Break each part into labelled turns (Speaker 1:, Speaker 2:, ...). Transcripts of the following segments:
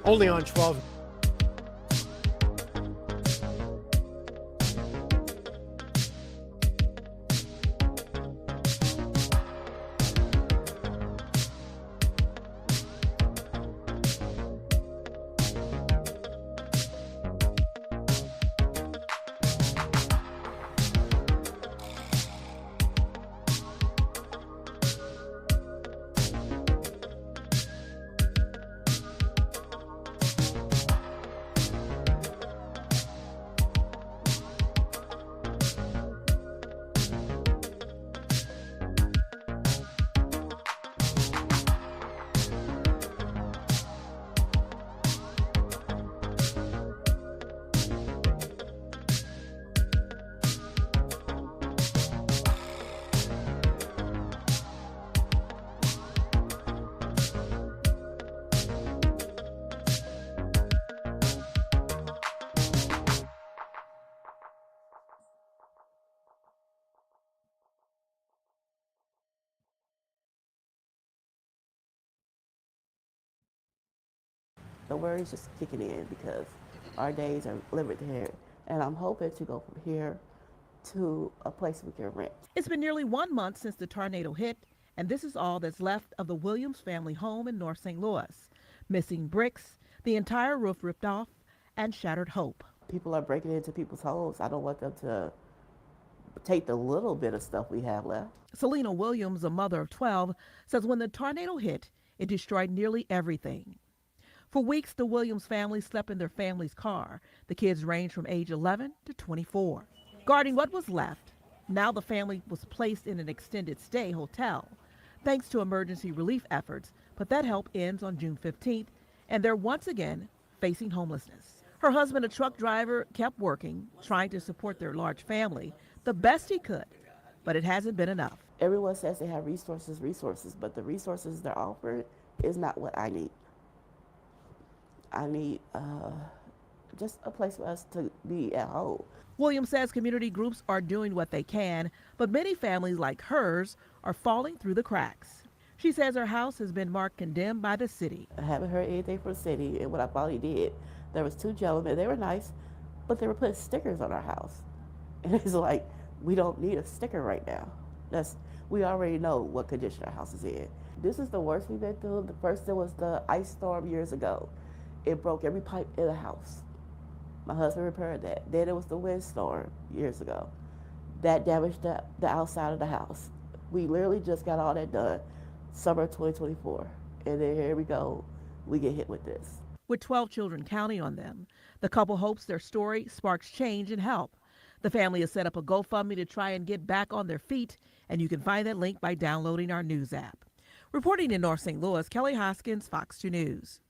Speaker 1: only on 12.
Speaker 2: The worry's just kicking in because our days are limited here, and I'm hoping to go from here to a place we can rent.
Speaker 3: It's been nearly 1 month since the tornado hit, and this is all that's left of the Williams family home in North St. Louis. Missing bricks, the entire roof ripped off, and shattered hope.
Speaker 2: People are breaking into people's homes. I don't want them to take the little bit of stuff we have left.
Speaker 3: Selena Williams, a mother of 12, says when the tornado hit, it destroyed nearly everything. For weeks, the Williams family slept in their family's car. The kids ranged from age 11 to 24. Guarding what was left, now the family was placed in an extended stay hotel, thanks to emergency relief efforts, but that help ends on June 15th, and they're once again facing homelessness. Her husband, a truck driver, kept working, trying to support their large family the best he could, but it hasn't been enough.
Speaker 2: Everyone says they have resources, but the resources they're offering is not what I need. I need just a place for us to be at home.
Speaker 3: Williams says community groups are doing what they can, but many families like hers are falling through the cracks. She says her house has been marked condemned by the city.
Speaker 2: I haven't heard anything from the city, and what I finally did, there was 2 gentlemen, they were nice, but they were putting stickers on our house. And it's like, we don't need a sticker right now. We already know what condition our house is in. This is the worst we've been through. The first, there was the ice storm years ago. It broke every pipe in the house. My husband repaired that. Then it was the windstorm years ago. That damaged the outside of the house. We literally just got all that done summer 2024. And then here we go, we get hit with this.
Speaker 3: With 12 children counting on them, the couple hopes their story sparks change and help. The family has set up a GoFundMe to try and get back on their feet, and you can find that link by downloading our news app. Reporting in North St. Louis, Kelly Hoskins, Fox 2 News.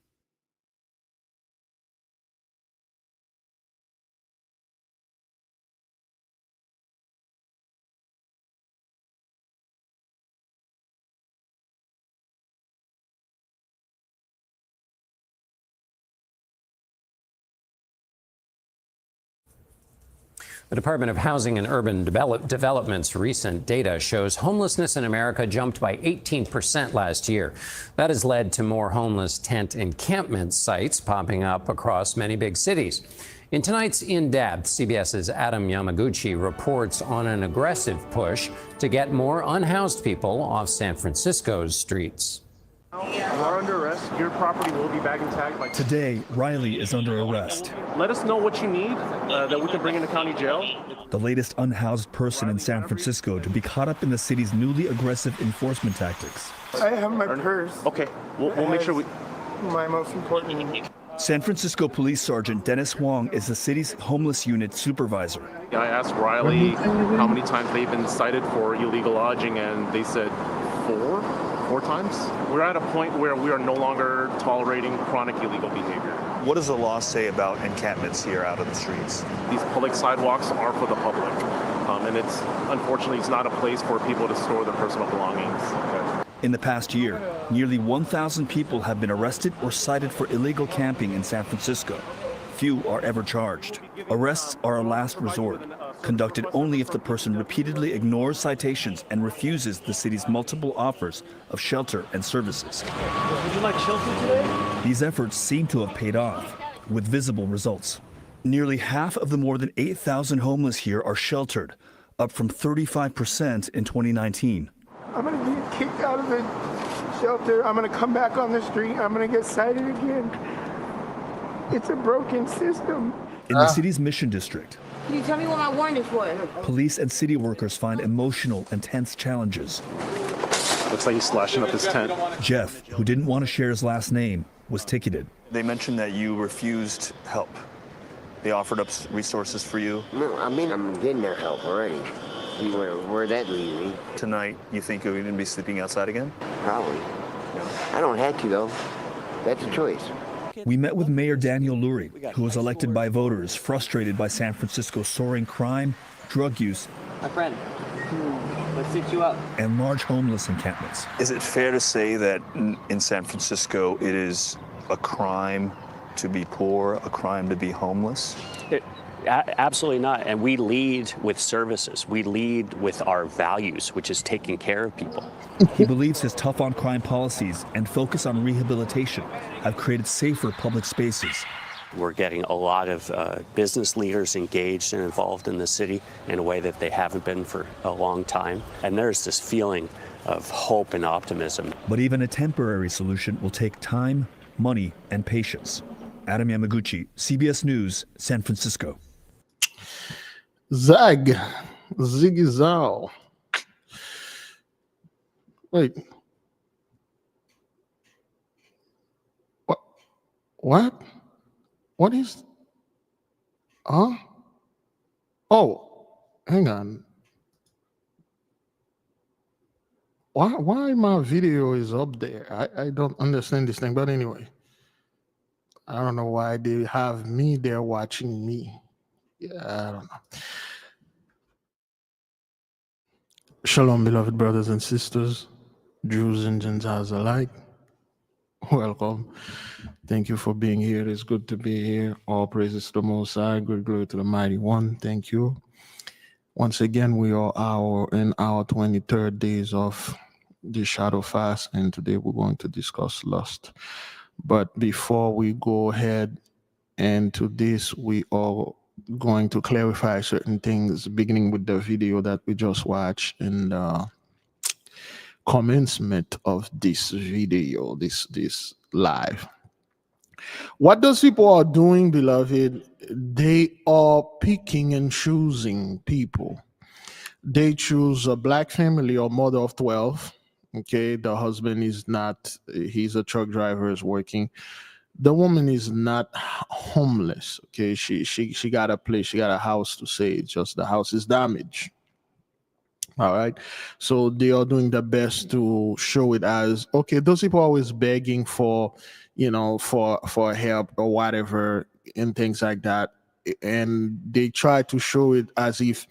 Speaker 4: The Department of Housing and Urban Development's recent data shows homelessness in America jumped by 18% last year. That has led to more homeless tent encampment sites popping up across many big cities. In tonight's In Depth, CBS's Adam Yamaguchi reports on an aggressive push to get more unhoused people off San Francisco's streets.
Speaker 5: You are under arrest. Your property will be bag and tagged.
Speaker 6: Today, Riley is under arrest.
Speaker 5: Let us know what you need that we can bring into county jail.
Speaker 6: The latest unhoused person in San Francisco to be caught up in the city's newly aggressive enforcement tactics.
Speaker 7: I have my purse.
Speaker 5: Okay, we'll make sure we...
Speaker 7: My most important.
Speaker 6: San Francisco Police Sergeant Dennis Huang is the city's homeless unit supervisor.
Speaker 5: I asked Riley how many times they've been cited for illegal lodging, and they said 4 times. We're at a point where we are no longer tolerating chronic illegal behavior.
Speaker 8: What does the law say about encampments here out of the streets?
Speaker 5: These public sidewalks are for the public, and unfortunately it's not a place for people to store their personal belongings.
Speaker 6: In the past year, nearly 1,000 people have been arrested or cited for illegal camping in San Francisco. few are ever charged. Arrests are a last resort, conducted only if the person repeatedly ignores citations and refuses the city's multiple offers of shelter and services.
Speaker 1: Would you like shelter today?
Speaker 6: These efforts seem to have paid off, with visible results. Nearly half of the more than 8,000 homeless here are sheltered, up from 35% in 2019.
Speaker 7: I'm going to get kicked out of the shelter. I'm going to come back on the street. I'm going to get cited again. It's a broken system.
Speaker 6: In the city's Mission District,
Speaker 9: Can you tell me what my warrant is for?
Speaker 6: police and city workers find emotional and tense challenges.
Speaker 5: Looks like he's slashing up his tent.
Speaker 6: Jeff, who didn't want to share his last name, was ticketed.
Speaker 8: They mentioned that you refused help. They offered up resources for you.
Speaker 10: No, I mean, I'm getting their help already. See where that leads me.
Speaker 8: Tonight, you think you're going to be sleeping outside again?
Speaker 10: Probably. No, I don't have to, though. That's a choice.
Speaker 6: We met with Mayor Daniel Lurie, who was elected by voters frustrated by San Francisco's soaring crime, drug use,
Speaker 1: My friend, let's sit you up.
Speaker 6: and large homeless encampments.
Speaker 8: Is it fair to say that in San Francisco, it is a crime to be poor, a crime to be homeless?
Speaker 11: Absolutely not. And we lead with services. We lead with our values, which is taking care of people.
Speaker 6: He believes his tough on crime policies and focus on rehabilitation have created safer public spaces.
Speaker 11: We're getting a lot of business leaders engaged and involved in the city in a way that they haven't been for a long time. And there's this feeling of hope and optimism.
Speaker 6: But even a temporary solution will take time, money, and patience. Adam Yamaguchi, CBS News, San Francisco.
Speaker 12: Ziggy Zow. Wait. What? What is? Huh? Oh, hang on. Why my video is up there? I don't understand this thing, but anyway. I don't know why they have me there watching me. Yeah, I don't know. Shalom, beloved brothers and sisters, Jews and Gentiles alike. Welcome. Thank you for being here. It's good to be here. All praises to the Most High. Good glory to the Mighty One. Thank you. Once again, we are in our 23rd days of the shadow fast, and today we're going to discuss lust. But before we go ahead into this, we are going to clarify certain things, beginning with the video that we just watched in the commencement of this video, this live. What those people are doing, beloved, they are picking and choosing people. They choose a black family or mother of 12. Okay, the husband is not, he's a truck driver, is working. The woman is not homeless. Okay, she got a place, she got a house to stay. It's just the house is damaged. All right, so they are doing their best to show it as, okay, those people are always begging for, you know, for help or whatever and things like that. And they try to show it as if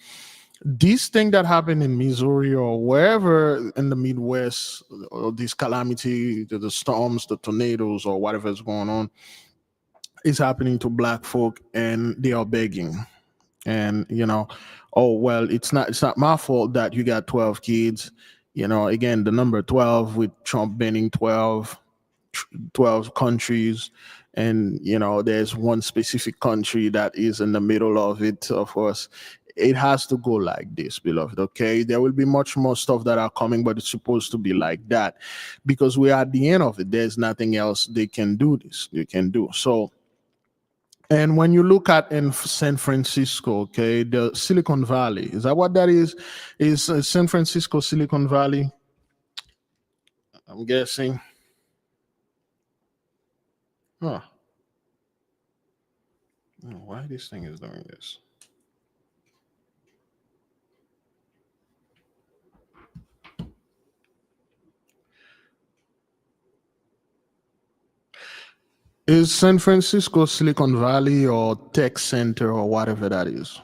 Speaker 12: this thing that happened in Missouri or wherever in the Midwest, or this calamity, the storms, the tornadoes, or whatever is going on, is happening to black folk, and they are begging. And, you know, oh, well, it's not my fault that you got 12 kids. You know, again, the number 12 with Trump banning 12 countries. And, you know, there's one specific country that is in the middle of it, of course. It has to go like this, beloved, okay? There will be much more stuff that are coming, but it's supposed to be like that because we're at the end of it. There's nothing else they can do So, and when you look at in San Francisco, okay, the Silicon Valley, is that what that is? Is San Francisco Silicon Valley? I'm guessing. Huh. Why this thing is doing this? Is San Francisco Silicon Valley or Tech Center or whatever that is?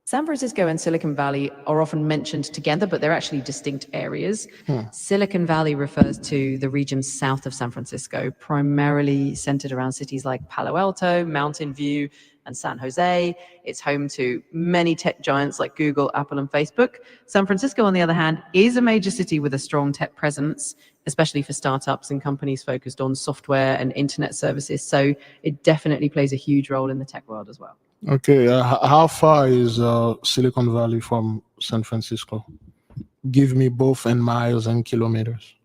Speaker 13: San Francisco and Silicon Valley are often mentioned together, but they're actually distinct areas. Silicon Valley refers to the region south of San Francisco, primarily centered around cities like Palo Alto, Mountain View, and San Jose. It's home to many tech giants like Google, Apple, and Facebook. San Francisco, on the other hand, is a major city with a strong tech presence, especially for startups and companies focused on software and internet services. So it definitely plays a huge role in the tech world as well.
Speaker 12: Okay, how far is Silicon Valley from San Francisco? Give me both in miles and kilometers.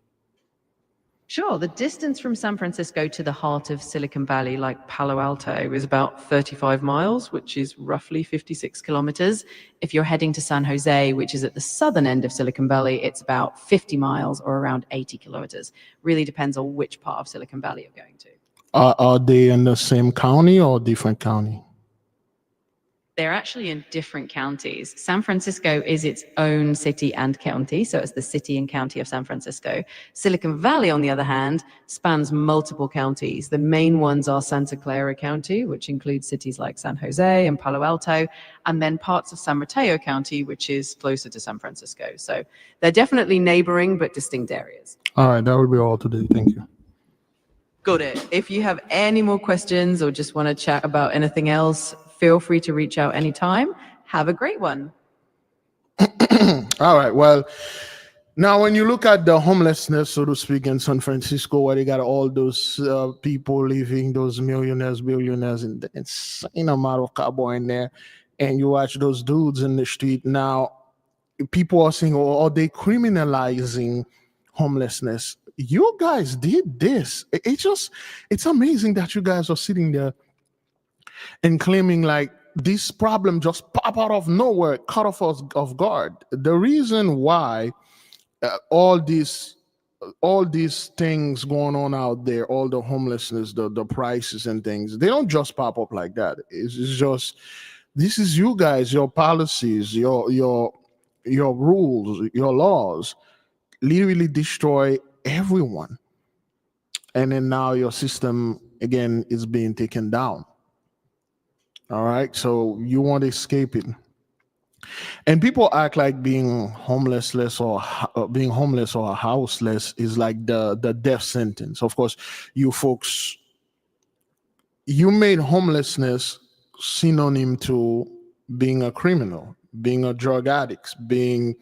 Speaker 13: Sure, the distance from San Francisco to the heart of Silicon Valley, like Palo Alto, is about 35 miles, which is roughly 56 kilometers. If you're heading to San Jose, which is at the southern end of Silicon Valley, it's about 50 miles or around 80 kilometers. Really depends on which part of Silicon Valley you're going to.
Speaker 12: Are they in the same county or different county?
Speaker 13: They're actually in different counties. San Francisco is its own city and county, so it's the city and county of San Francisco. Silicon Valley, on the other hand, spans multiple counties. The main ones are Santa Clara County, which includes cities like San Jose and Palo Alto, and then parts of San Mateo County, which is closer to San Francisco. So they're definitely neighboring but distinct areas.
Speaker 12: All right, that will be all today. Thank you.
Speaker 13: Got it. If you have any more questions or just want to chat about anything else, feel free to reach out anytime. Have a great one.
Speaker 12: All right. Well, now when you look at the homelessness, so to speak, in San Francisco, where they got all those people living, those millionaires, billionaires, and insane amount of cowboy in there, and you watch those dudes in the street now, people are saying, oh, are they criminalizing homelessness? You guys did this. It's amazing that you guys are sitting there and claiming like this problem just pop out of nowhere, caught us off guard. The reason why all these things going on out there, all the homelessness, the prices and things, they don't just pop up like that. It's just, this is you guys, your policies, your rules, your laws literally destroy everyone. And then now your system again is being taken down. All right, so you want to escape it. And people act like being homeless or houseless is like the death sentence. Of course, you folks, you made homelessness synonym to being a criminal, being a drug addict, being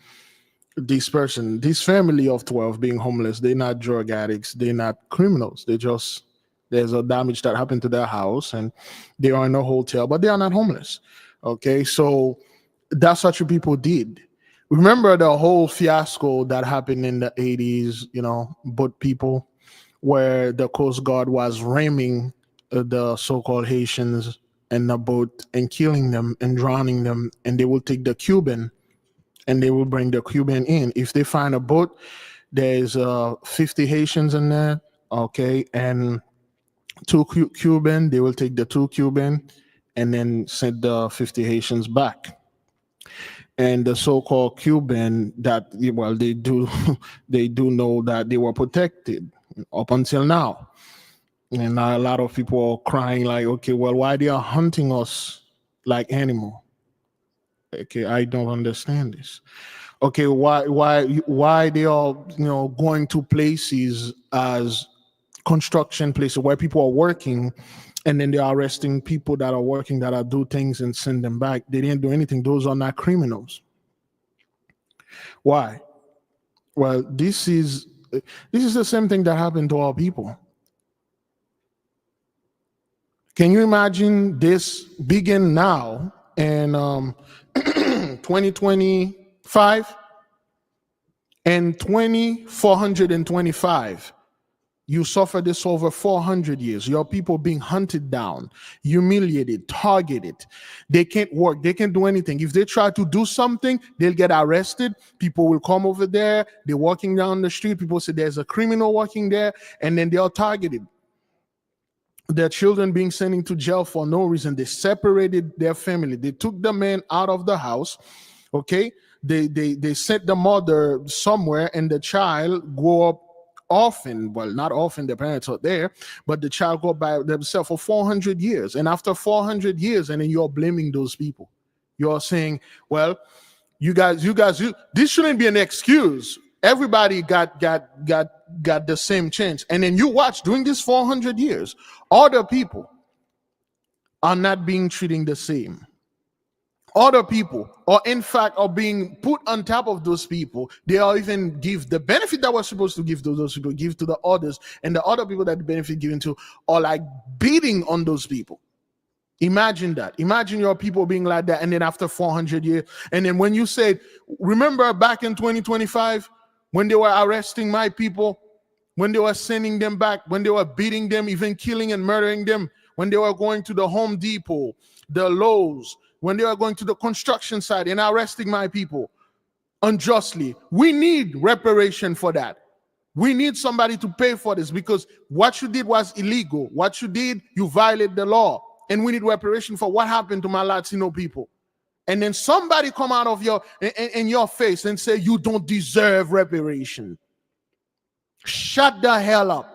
Speaker 12: this person, this family of 12 being homeless. They're not drug addicts, they're not criminals. They just, there's a damage that happened to their house and they are in a hotel, but they are not homeless. Okay, so that's what you people did. Remember the whole fiasco that happened in the 80s, you know, boat people, where the Coast Guard was ramming the so-called Haitians in the boat and killing them and drowning them, and they will take the Cuban and they will bring the Cuban in. If they find a boat, there's 50 Haitians in there, okay, and 2 Cuban, they will take the 2 Cuban and then send the 50 Haitians back. And the so-called Cuban that, well, they do know that they were protected up until now. And now a lot of people are crying like, okay, well, why they are hunting us like animal? Okay, I don't understand this. Okay, why they are, you know, going to places as construction places where people are working, and then they are arresting people that are working, that are do things and send them back. They didn't do anything. Those are not criminals. Why? Well, this is the same thing that happened to our people. Can you imagine this begin now in 2025 and 2425? You suffer this over 400 years. Your people being hunted down, humiliated, targeted. They can't work. They can't do anything. If they try to do something, they'll get arrested. People will come over there. They're walking down the street. People say there's a criminal walking there, and then they are targeted. Their children being sent into jail for no reason. They separated their family. They took the man out of the house. Okay, they sent the mother somewhere, and the child grew up often, well, not often, the parents are there, but the child go by themselves for 400 years. And after 400 years, and then you're blaming those people. You're saying, well, you guys, this shouldn't be an excuse. Everybody got the same chance. And then you watch, during these 400 years, other people are not being treated the same. Other people, or in fact, are being put on top of those people. They are even give the benefit that we're supposed to give to those people, give to the others, and the other people that the benefit given to are like beating on those people. Imagine that. Imagine your people being like that, and then after 400 years, and then when you said, remember back in 2025, when they were arresting my people, when they were sending them back, when they were beating them, even killing and murdering them, when they were going to the Home Depot, the Lowe's, when they were going to the construction site and arresting my people unjustly. We need reparation for that. We need somebody to pay for this, because what you did was illegal. What you did, you violated the law. And we need reparation for what happened to my Latino people. And then somebody come out of in your face and say, you don't deserve reparation. Shut the hell up.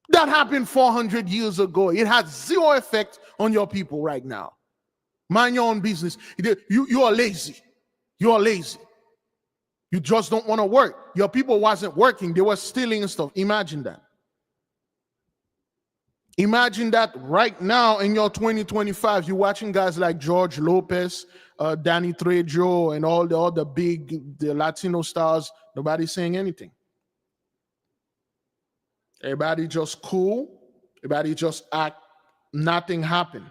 Speaker 12: That happened 400 years ago. It has zero effect on your people right now. Mind your own business. You are lazy. You are lazy. You just don't want to work. Your people wasn't working. They were stealing and stuff. Imagine that. Imagine that right now in your 2025, you're watching guys like George Lopez, Danny Trejo, and all the other the Latino stars. Nobody's saying anything. Everybody just cool. Everybody just act. Nothing happened.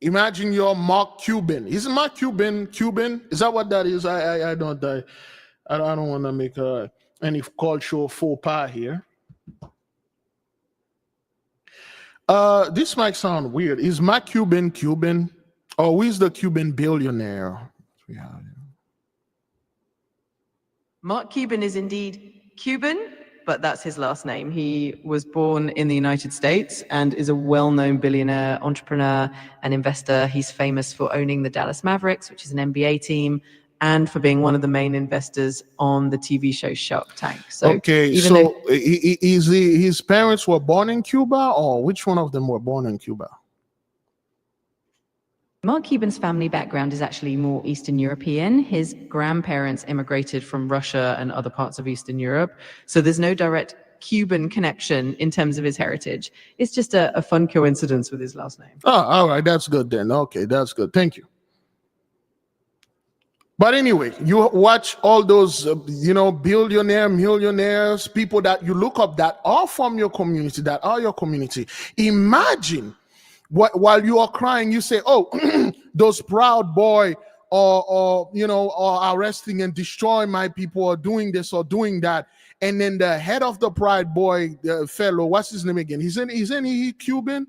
Speaker 12: Imagine you're Mark Cuban. Isn't Mark Cuban Cuban? Is that what that is? I don't want to make any cultural faux pas here. This might sound weird. Is Mark Cuban Cuban? Or who is the Cuban billionaire?
Speaker 13: Mark Cuban is indeed Cuban, but that's his last name. He was born in the United States and is a well-known billionaire, entrepreneur, and investor. He's famous for owning the Dallas Mavericks, which is an NBA team, and for being one of the main investors on the TV show Shark Tank. So
Speaker 12: okay, so his parents were born in Cuba, or which one of them were born in Cuba?
Speaker 13: Mark Cuban's family background is actually more Eastern European. His grandparents immigrated from Russia and other parts of Eastern Europe. So there's no direct Cuban connection in terms of his heritage. It's just a fun coincidence with his last name.
Speaker 12: Oh, all right. That's good then. Okay, that's good. Thank you. But anyway, you watch all those, billionaire, millionaires, people that you look up that are from your community, that are your community. Imagine while you are crying, you say, oh, those Proud Boy or arresting and destroying my people, or doing this or doing that. And then the head of the Proud Boy fellow, what's his name again? Isn't he Cuban?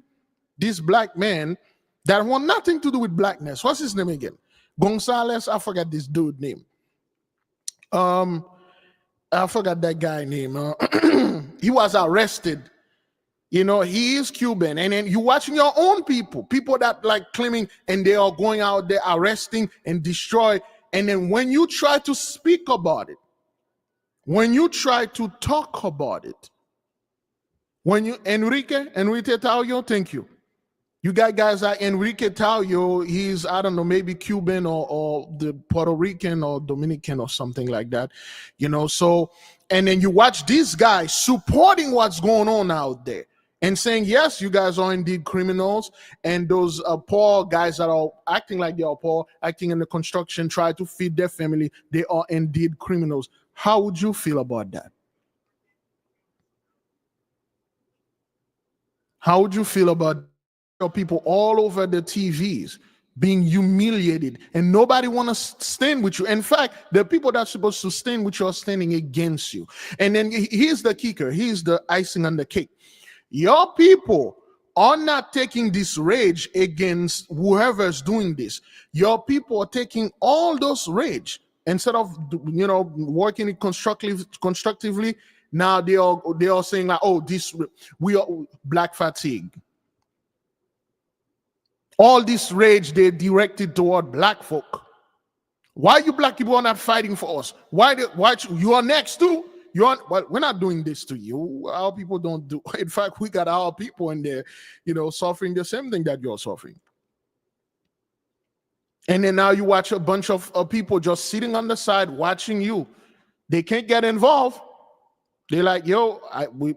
Speaker 12: This black man that want nothing to do with blackness. What's his name again? Gonzalez, I forgot this dude name. I forgot that guy name. He was arrested. He is Cuban. And then you watching your own people that like claiming, and they are going out there arresting and destroy. And then when you try to speak about it, when you try to talk about it, Enrique Tayo, thank you. You got guys like Enrique Tayo, he's, I don't know, maybe Cuban or the Puerto Rican or Dominican or something like that, so, and then you watch these guys supporting what's going on out there and saying, yes, you guys are indeed criminals, and those poor guys that are acting like they are poor, acting in the construction, try to feed their family, they are indeed criminals. How would you feel about that? How would you feel about people all over the TVs being humiliated and nobody want to stand with you? In fact, the people that are supposed to stand with you are standing against you. And then here's the kicker. Here's the icing on the cake. Your people are not taking this rage against whoever's doing this. Your people are taking all those rage, instead of working it constructively. Now they are saying like, oh, we are black fatigue. All this rage they directed toward black folk. Why you black people are not fighting for us? Why you are next too? Well, we're not doing this to you. Our people don't do. In fact, we got our people in there, suffering the same thing that you're suffering. And then now you watch a bunch of people just sitting on the side watching you. They can't get involved. They're like, yo,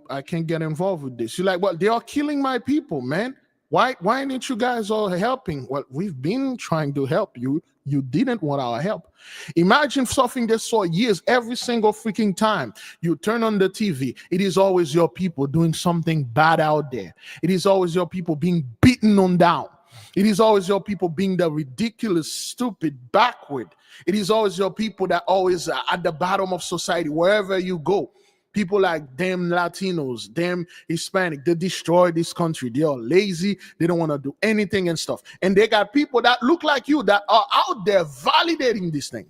Speaker 12: I can't get involved with this. You're like, well, they are killing my people, man. Why aren't you guys all helping? Well, we've been trying to help you. You didn't want our help. Imagine suffering this for years. Every single freaking time you turn on the TV, it is always your people doing something bad out there. It is always your people being beaten on down. It is always your people being the ridiculous, stupid, backward. It is always your people that always are at the bottom of society, wherever you go. People like damn Latinos, damn Hispanic, they destroy this country. They are lazy. They don't want to do anything and stuff. And they got people that look like you that are out there validating this thing.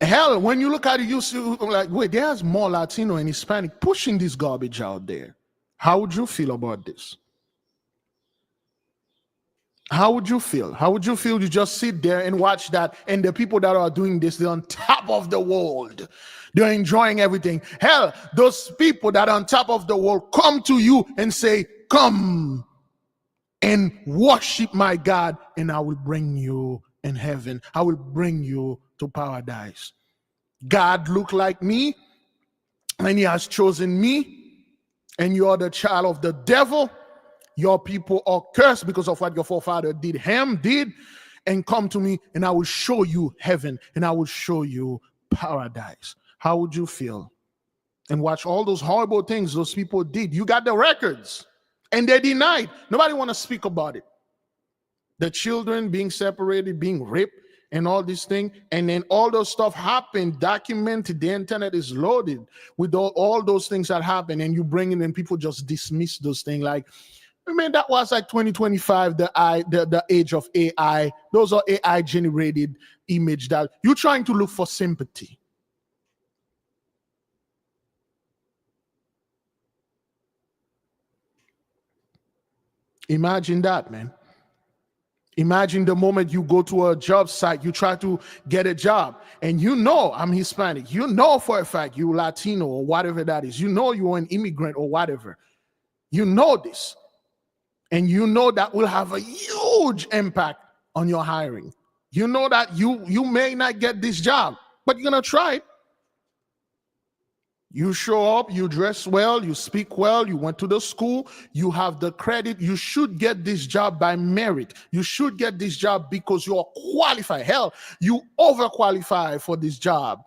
Speaker 12: Hell, when you look at it, you see like, wait, there's more Latino and Hispanic pushing this garbage out there. How would you feel about this? How would you feel? How would you feel? You just sit there and watch that, and the people that are doing this, they're on top of the world. They're enjoying everything. Hell, those people that are on top of the world come to you and say, come and worship my God, and I will bring you in heaven. I will bring you to paradise. God look like me, and he has chosen me, and you are the child of the devil. Your people are cursed because of what your forefather did, and come to me, and I will show you heaven, and I will show you paradise. How would you feel? And watch all those horrible things those people did. You got the records, and they denied. Nobody want to speak about it. The children being separated, being raped, and all these things, and then all those stuff happened, documented. The internet is loaded with all those things that happen, and you bring it, and people just dismiss those things like, I mean, that was like 2025, the age of AI. Those are AI generated image that you're trying to look for sympathy. Imagine that, man. Imagine the moment you go to a job site, you try to get a job, and you know I'm Hispanic. You know for a fact you're Latino or whatever that is. You know you're an immigrant or whatever. You know this. And you know that will have a huge impact on your hiring. You know that you may not get this job, but you're going to try it. You show up, you dress well, you speak well, you went to the school, you have the credit. You should get this job by merit. You should get this job because you're qualified. Hell, you overqualify for this job.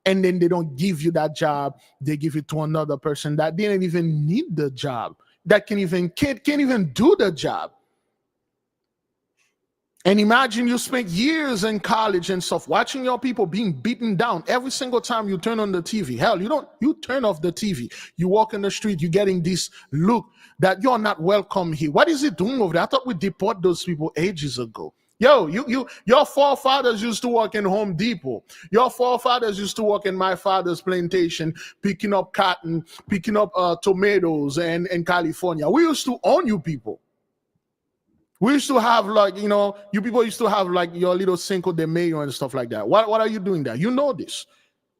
Speaker 12: And then they don't give you that job. They give it to another person that didn't even need the job, that can't even do the job. And imagine you spent years in college and stuff watching your people being beaten down every single time you turn on the TV. Hell, you turn off the TV. You walk in the street, you're getting this look that you're not welcome here. What is it doing over there? I thought we deported those people ages ago. Yo, your forefathers used to work in Home Depot. Your forefathers used to work in my father's plantation, picking up cotton, picking up tomatoes in California. We used to own you people. We used to have, like, you people used to have like your little Cinco de Mayo and stuff like that. What are you doing there? You know this.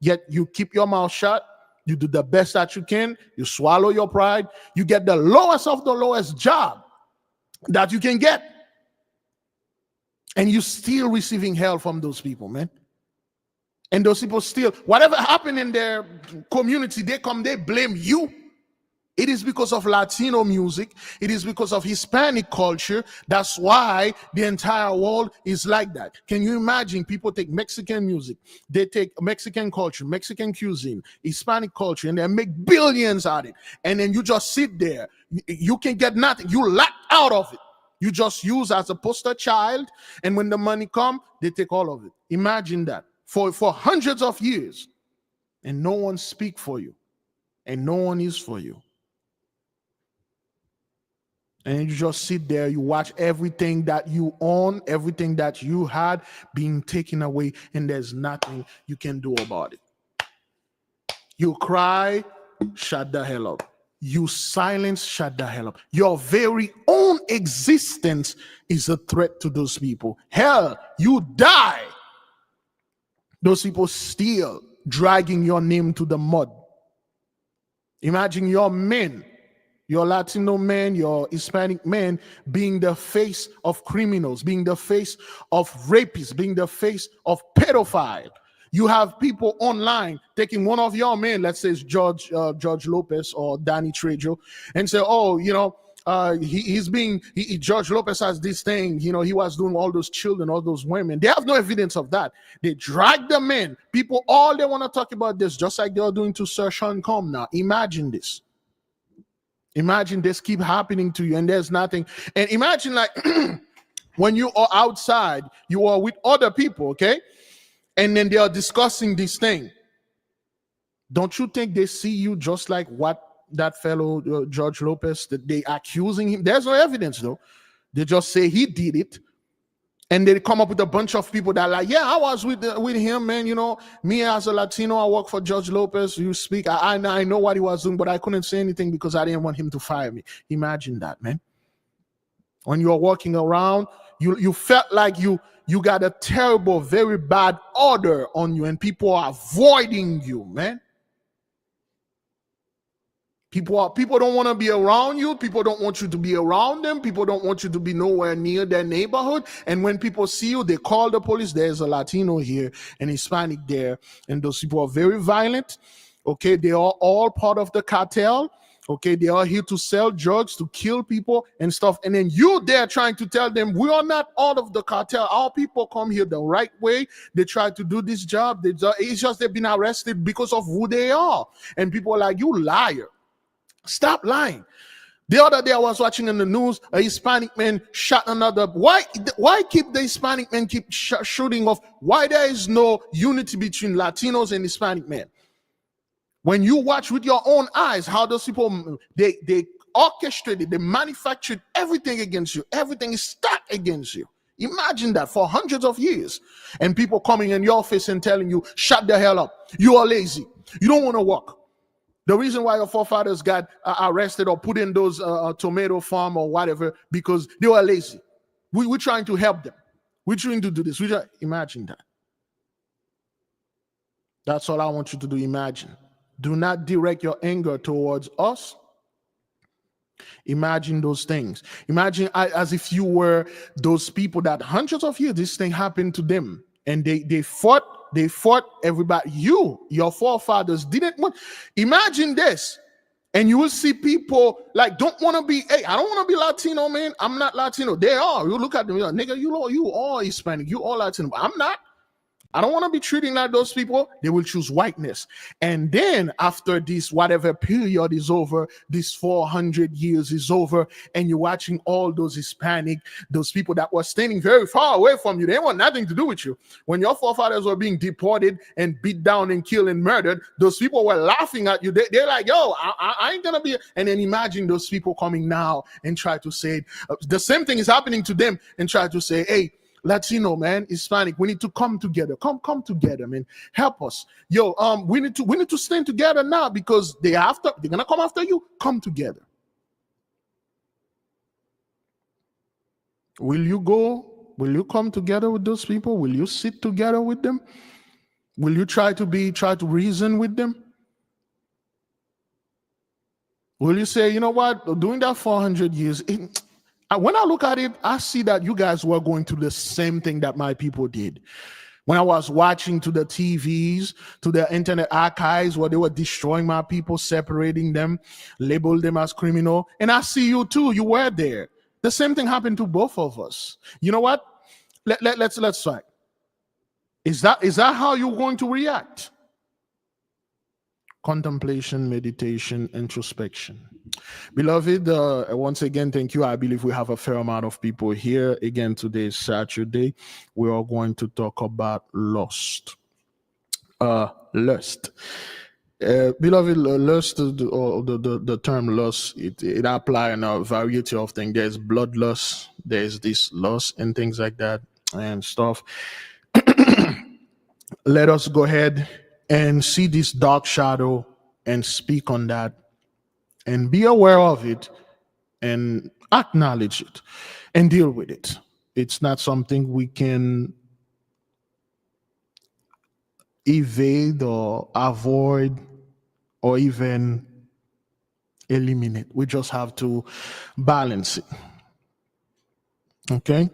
Speaker 12: Yet you keep your mouth shut. You do the best that you can. You swallow your pride. You get the lowest of the lowest job that you can get. And you still receiving hell from those people, man. And those people still, whatever happened in their community, they blame you. It is because of Latino music. It is because of Hispanic culture. That's why the entire world is like that. Can you imagine? People take Mexican music, they take Mexican culture, Mexican cuisine, Hispanic culture, and they make billions out of it. And then you just sit there. You can get nothing. You lack out of it. You just use as a poster child, and when the money comes, they take all of it. Imagine that for hundreds of years, and no one speak for you, and no one is for you. And you just sit there, you watch everything that you own, everything that you had being taken away, and there's nothing you can do about it. You cry, shut the hell up. You silence, shut the hell up. Your very own existence is a threat to those people. Hell, you die. Those people still dragging your name to the mud. Imagine your men Your Latino man, your Hispanic man being the face of criminals, being the face of rapists, being the face of pedophile. You have people online taking one of your men, let's say it's George Lopez or Danny Trejo, and say, oh, George Lopez has this thing, he was doing all those children, all those women. They have no evidence of that. They drag them in. People, all they want to talk about this, just like they're doing to Sir Sean Combs now. Imagine this. Imagine this keep happening to you and there's nothing. And imagine like when you are outside, you are with other people, okay? And then they are discussing this thing. Don't you think they see you just like what that fellow George Lopez, that they accusing him? There's no evidence though. They just say he did it. And they come up with a bunch of people that are like, yeah, I was with him, man. Me as a Latino, I work for George Lopez. You speak, I know what he was doing, but I couldn't say anything because I didn't want him to fire me. Imagine that, man. When you're walking around, you felt like you got a terrible, very bad odor on you, and people are avoiding you, man. People don't want to be around you. People don't want you to be around them. People don't want you to be nowhere near their neighborhood. And when people see you, they call the police. There's a Latino here and Hispanic there. And those people are very violent. Okay, they are all part of the cartel. Okay, they are here to sell drugs, to kill people and stuff. And then you there trying to tell them, we are not all of the cartel. Our people come here the right way. They try to do this job. It's just they've been arrested because of who they are. And people are like, you liar. Stop lying. The other day I was watching in the news, a Hispanic man shot another. Why keep the Hispanic men keep shooting off? Why there is no unity between Latinos and Hispanic men? When you watch with your own eyes how those people, they orchestrated, they manufactured everything against you. Everything is stacked against you. Imagine that for hundreds of years. And people coming in your face and telling you, shut the hell up. You are lazy. You don't want to work. The reason why your forefathers got arrested or put in those tomato farm or whatever, because they were lazy. We're trying to help them. We're trying to do this. Imagine that. That's all I want you to do. Imagine. Do not direct your anger towards us. Imagine those things. Imagine as if you were those people that hundreds of years this thing happened to them. And they fought everybody. Your forefathers didn't want. Imagine this. And you will see people like don't want to be, hey, I don't want to be Latino, man. I'm not Latino. They are. You look at them, you're like, nigga, you all Hispanic. You all Latino. I'm not. I don't want to be treating like those people. They will choose whiteness. And then after this, whatever period is over, this 400 years is over, and you're watching all those Hispanic, those people that were standing very far away from you. They want nothing to do with you. When your forefathers were being deported and beat down and killed and murdered, those people were laughing at you. They're like, yo, I ain't going to be. And then imagine those people coming now and try to say, the same thing is happening to them and try to say, hey, Latino, man, Hispanic, we need to come together. Come together, man. Help us. Yo, we need to stand together now because they're gonna come after you. Come together. Will you go? Will you come together with those people? Will you sit together with them? Will you try to reason with them? Will you say, you know what, doing that 400 years, when I look at it, I see that you guys were going through the same thing that my people did. When I was watching to the TVs, to the internet archives where they were destroying my people, separating them, labeled them as criminal. And I see you too. You were there. The same thing happened to both of us. You know what? Let's try. Is that how you're going to react? Contemplation, meditation, introspection. Beloved, once again, thank you. I believe we have a fair amount of people here. Again, today is Saturday. We are going to talk about lust. Lust. Beloved, lust, or the term lust, it applies in a variety of things. There's bloodlust, there's this lust and things like that and stuff. Let us go ahead and see this dark shadow and speak on that and be aware of it and acknowledge it and deal with it. It's not something we can evade or avoid or even eliminate. We just have to balance it. Okay?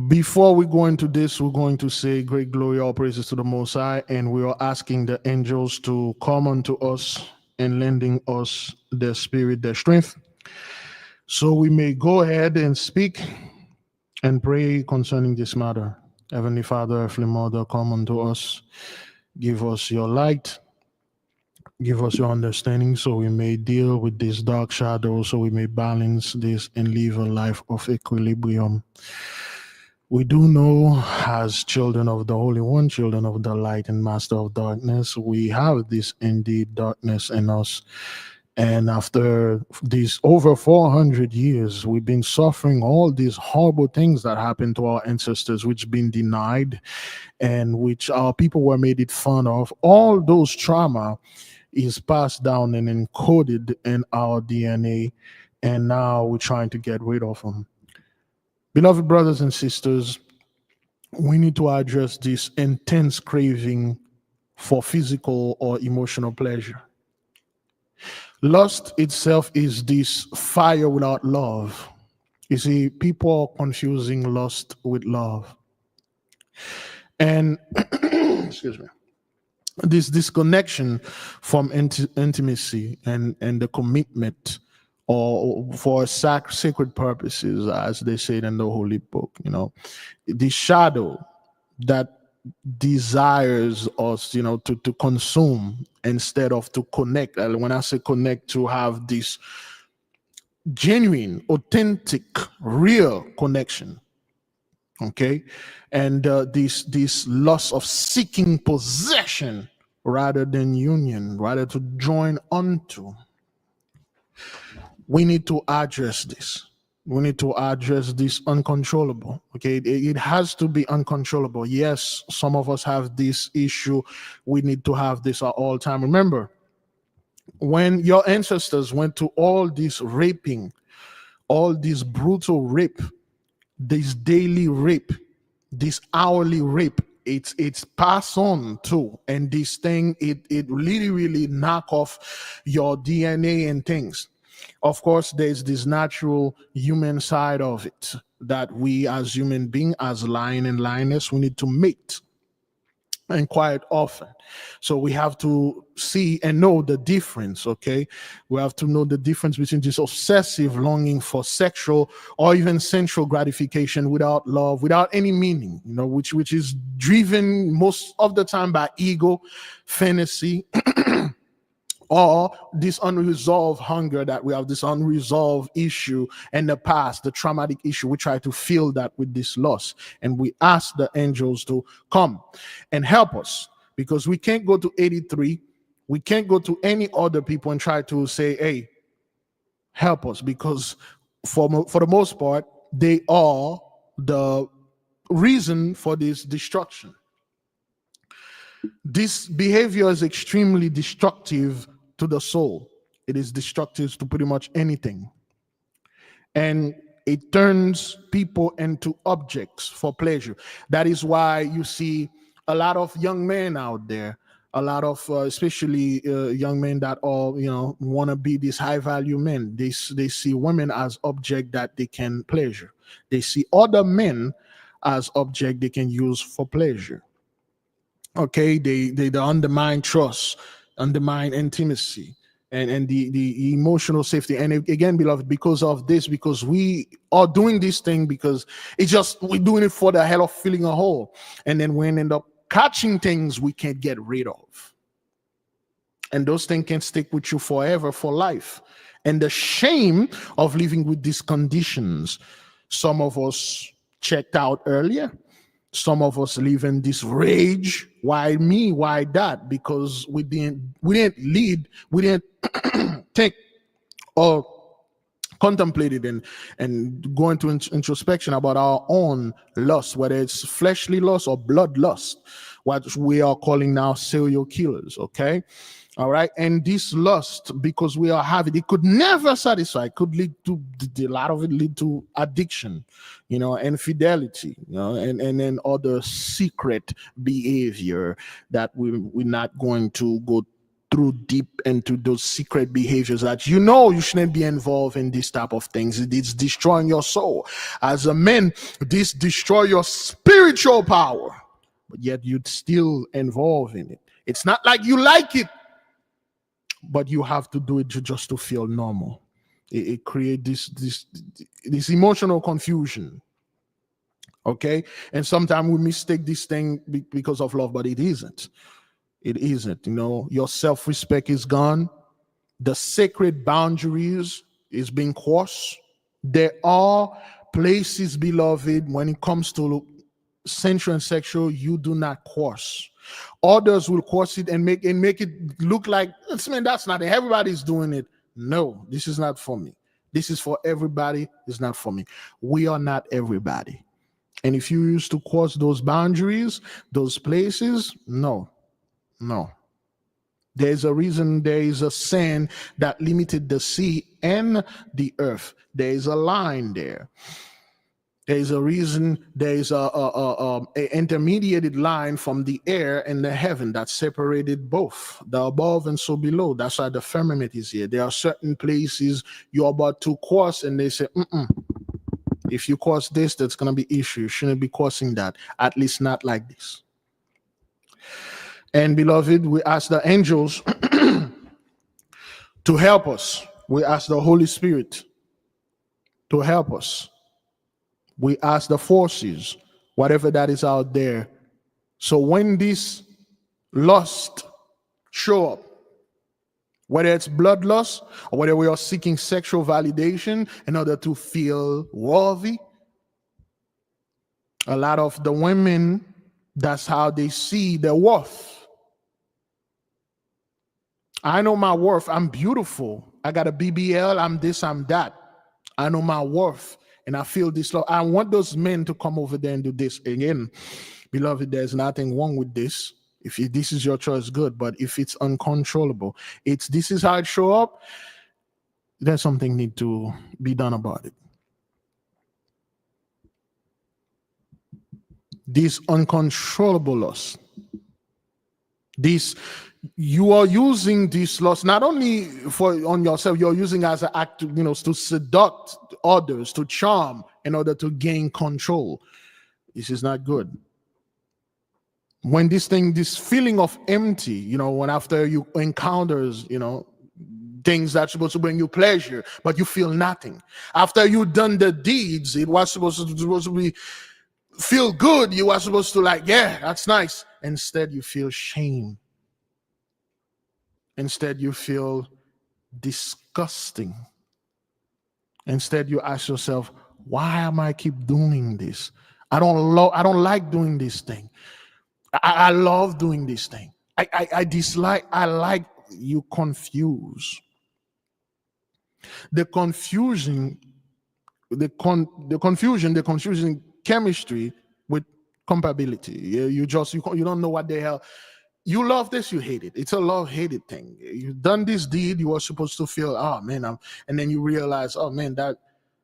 Speaker 12: Before we go into this, we're going to say great glory, all praises to the Most High, and we are asking the angels to come unto us and lending us their spirit, their strength, so we may go ahead and speak and pray concerning this matter. Heavenly Father, Earthly Mother, come unto us, give us your light, give us your understanding, so we may deal with this dark shadow, so we may balance this and live a life of equilibrium. We do know, as children of the Holy One, children of the light and master of darkness, we have this indeed darkness in us. And after these over 400 years, we've been suffering all these horrible things that happened to our ancestors, which been denied and which our people were made it fun of. All those trauma is passed down and encoded in our DNA, and now we're trying to get rid of them. Beloved brothers and sisters, we need to address this intense craving for physical or emotional pleasure. Lust itself is this fire without love. You see, people are confusing lust with love. And, excuse me, this disconnection from intimacy and the commitment or for sacred purposes, as they say in the Holy Book, the shadow that desires us, to consume instead of to connect. And when I say connect, to have this genuine, authentic, real connection. Okay, and this loss of seeking possession rather than union, rather to join unto. We need to address this. We need to address this uncontrollable. Okay, it has to be uncontrollable. Yes, some of us have this issue. We need to have this at all time. Remember, when your ancestors went to all this raping, all this brutal rape, this daily rape, this hourly rape, it's passed on too. And this thing, it really knock off your DNA and things. Of course, there's this natural human side of it that we as human beings, as lion and lioness, we need to mate, and quite often. So we have to see and know the difference, okay? We have to know the difference between this obsessive longing for sexual or even sensual gratification without love, without any meaning, which is driven most of the time by ego, fantasy, or this unresolved hunger that we have, this unresolved issue in the past, the traumatic issue. We try to fill that with this loss, and we ask the angels to come and help us, because we can't go to 83, we can't go to any other people and try to say, hey, help us, because for the most part, they are the reason for this destruction. This behavior is extremely destructive to the soul. It is destructive to pretty much anything. And it turns people into objects for pleasure. That is why you see a lot of young men out there, a lot of especially young men that are, want to be these high value men. They see women as object that they can pleasure. They see other men as object they can use for pleasure. Okay, they undermine trust, undermine intimacy, and the emotional safety. And again, beloved, because of this, because we are doing this thing, because it's just, we're doing it for the hell of feeling a hole, and then we end up catching things we can't get rid of, and those things can stick with you forever, for life. And the shame of living with these conditions. Some of us checked out earlier. Some of us live in this rage. Why me? Why that? Because we didn't lead, we didn't take or contemplated and go into introspection about our own lust, whether it's fleshly lust or blood lust, what we are calling now serial killers. Okay. All right. And this lust, because we are having, it could never satisfy, it could lead to, a lot of it lead to addiction, infidelity, and then other secret behavior that we're not going to go through deep into those secret behaviors that you know you shouldn't be involved in this type of things. It's destroying your soul. As a man, this destroy your spiritual power, but yet you'd still involve in it. It's not like you like it, but you have to do it just to feel normal. It creates this emotional confusion. Okay, and sometimes we mistake this thing because of love, but it isn't. It isn't. You know, your self-respect is gone. The sacred boundaries is being crossed. There are places, beloved, when it comes to sensual and sexual, you do not cross. Others will cross it and make it look like, man, that's not it. Everybody's doing it. No, this is not for me. This is for everybody. It's not for me. We are not everybody. And if you used to cross those boundaries, those places, no. There's a reason there is a sand that limited the sea and the earth. There is a line there. There is a reason there is a intermediated line from the air and the heaven that separated both, the above and so below. That's why the firmament is here. There are certain places you're about to cross and they say, if you cross this, that's going to be issue. You shouldn't be crossing that, at least not like this. And beloved, we ask the angels to help us. We ask the Holy Spirit to help us. We ask the forces, whatever that is out there. So when this lust show up, whether it's bloodlust or whether we are seeking sexual validation in order to feel worthy, a lot of the women, that's how they see their worth. I know my worth. I'm beautiful. I got a BBL. I'm this, I'm that. I know my worth. And I feel this love. I want those men to come over there and do this. Again, beloved, there's nothing wrong with this. If this is your choice, good. But if it's uncontrollable, this is how it show up, there's something need to be done about it. This uncontrollable lust. You are using this lust not only on yourself, you're using as an act to seduct others, to charm in order to gain control. This is not good. When this feeling of empty, when after you encounters, things that's supposed to bring you pleasure, but you feel nothing. After you've done the deeds, it was supposed to be feel good. You are supposed to yeah, that's nice. Instead, you feel shame. Instead, you feel disgusting. Instead, you ask yourself, why am I keep doing this? I don't like doing this thing. I love doing this thing. I dislike, I like. You confuse. The confusing chemistry with compatibility. You don't know what the hell. You love this, you hate it. It's a love-hated thing. You've done this deed, you were supposed to feel, oh man, and then you realize, oh man, that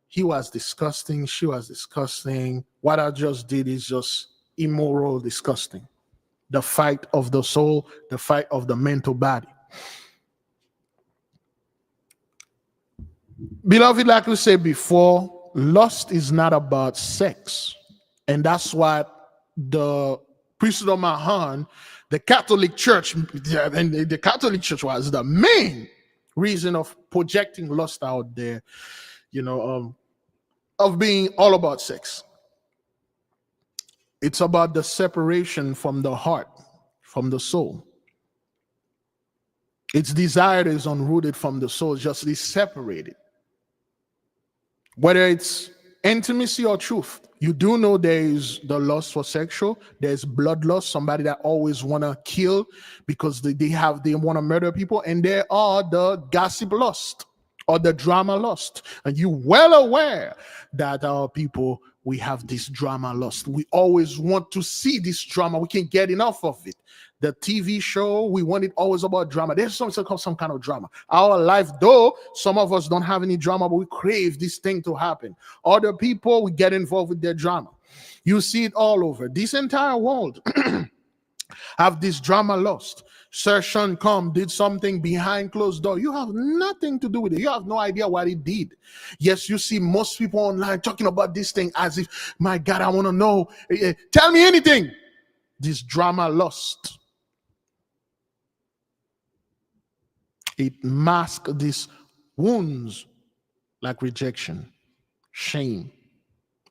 Speaker 12: he was disgusting, she was disgusting. What I just did is just immoral, disgusting. The fight of the soul, the fight of the mental body. Beloved, like we said before, lust is not about sex. And that's why the priesthood of Mahan, the Catholic Church, and the Catholic Church was the main reason of projecting lust out there, of being all about sex. It's about the separation from the heart, from the soul. Its desire is unrooted from the soul, just is separated. Whether it's intimacy or truth, you do know there is the lust for sexual, there's bloodlust, somebody that always want to kill because they want to murder people, and there are the gossip lust or the drama lust. And you're well aware that our people, we have this drama lust. We always want to see this drama. We can't get enough of it. The TV show, we want it always about drama. There's some kind of drama. Our life, though, some of us don't have any drama, but we crave this thing to happen. Other people, we get involved with their drama. You see it all over. This entire world have this drama lust. Sir Sean come did something behind closed door. You have nothing to do with it. You have no idea what he did. Yes, you see most people online talking about this thing as if, my God, I want to know. Tell me anything. This drama lust. It masks these wounds like rejection, shame,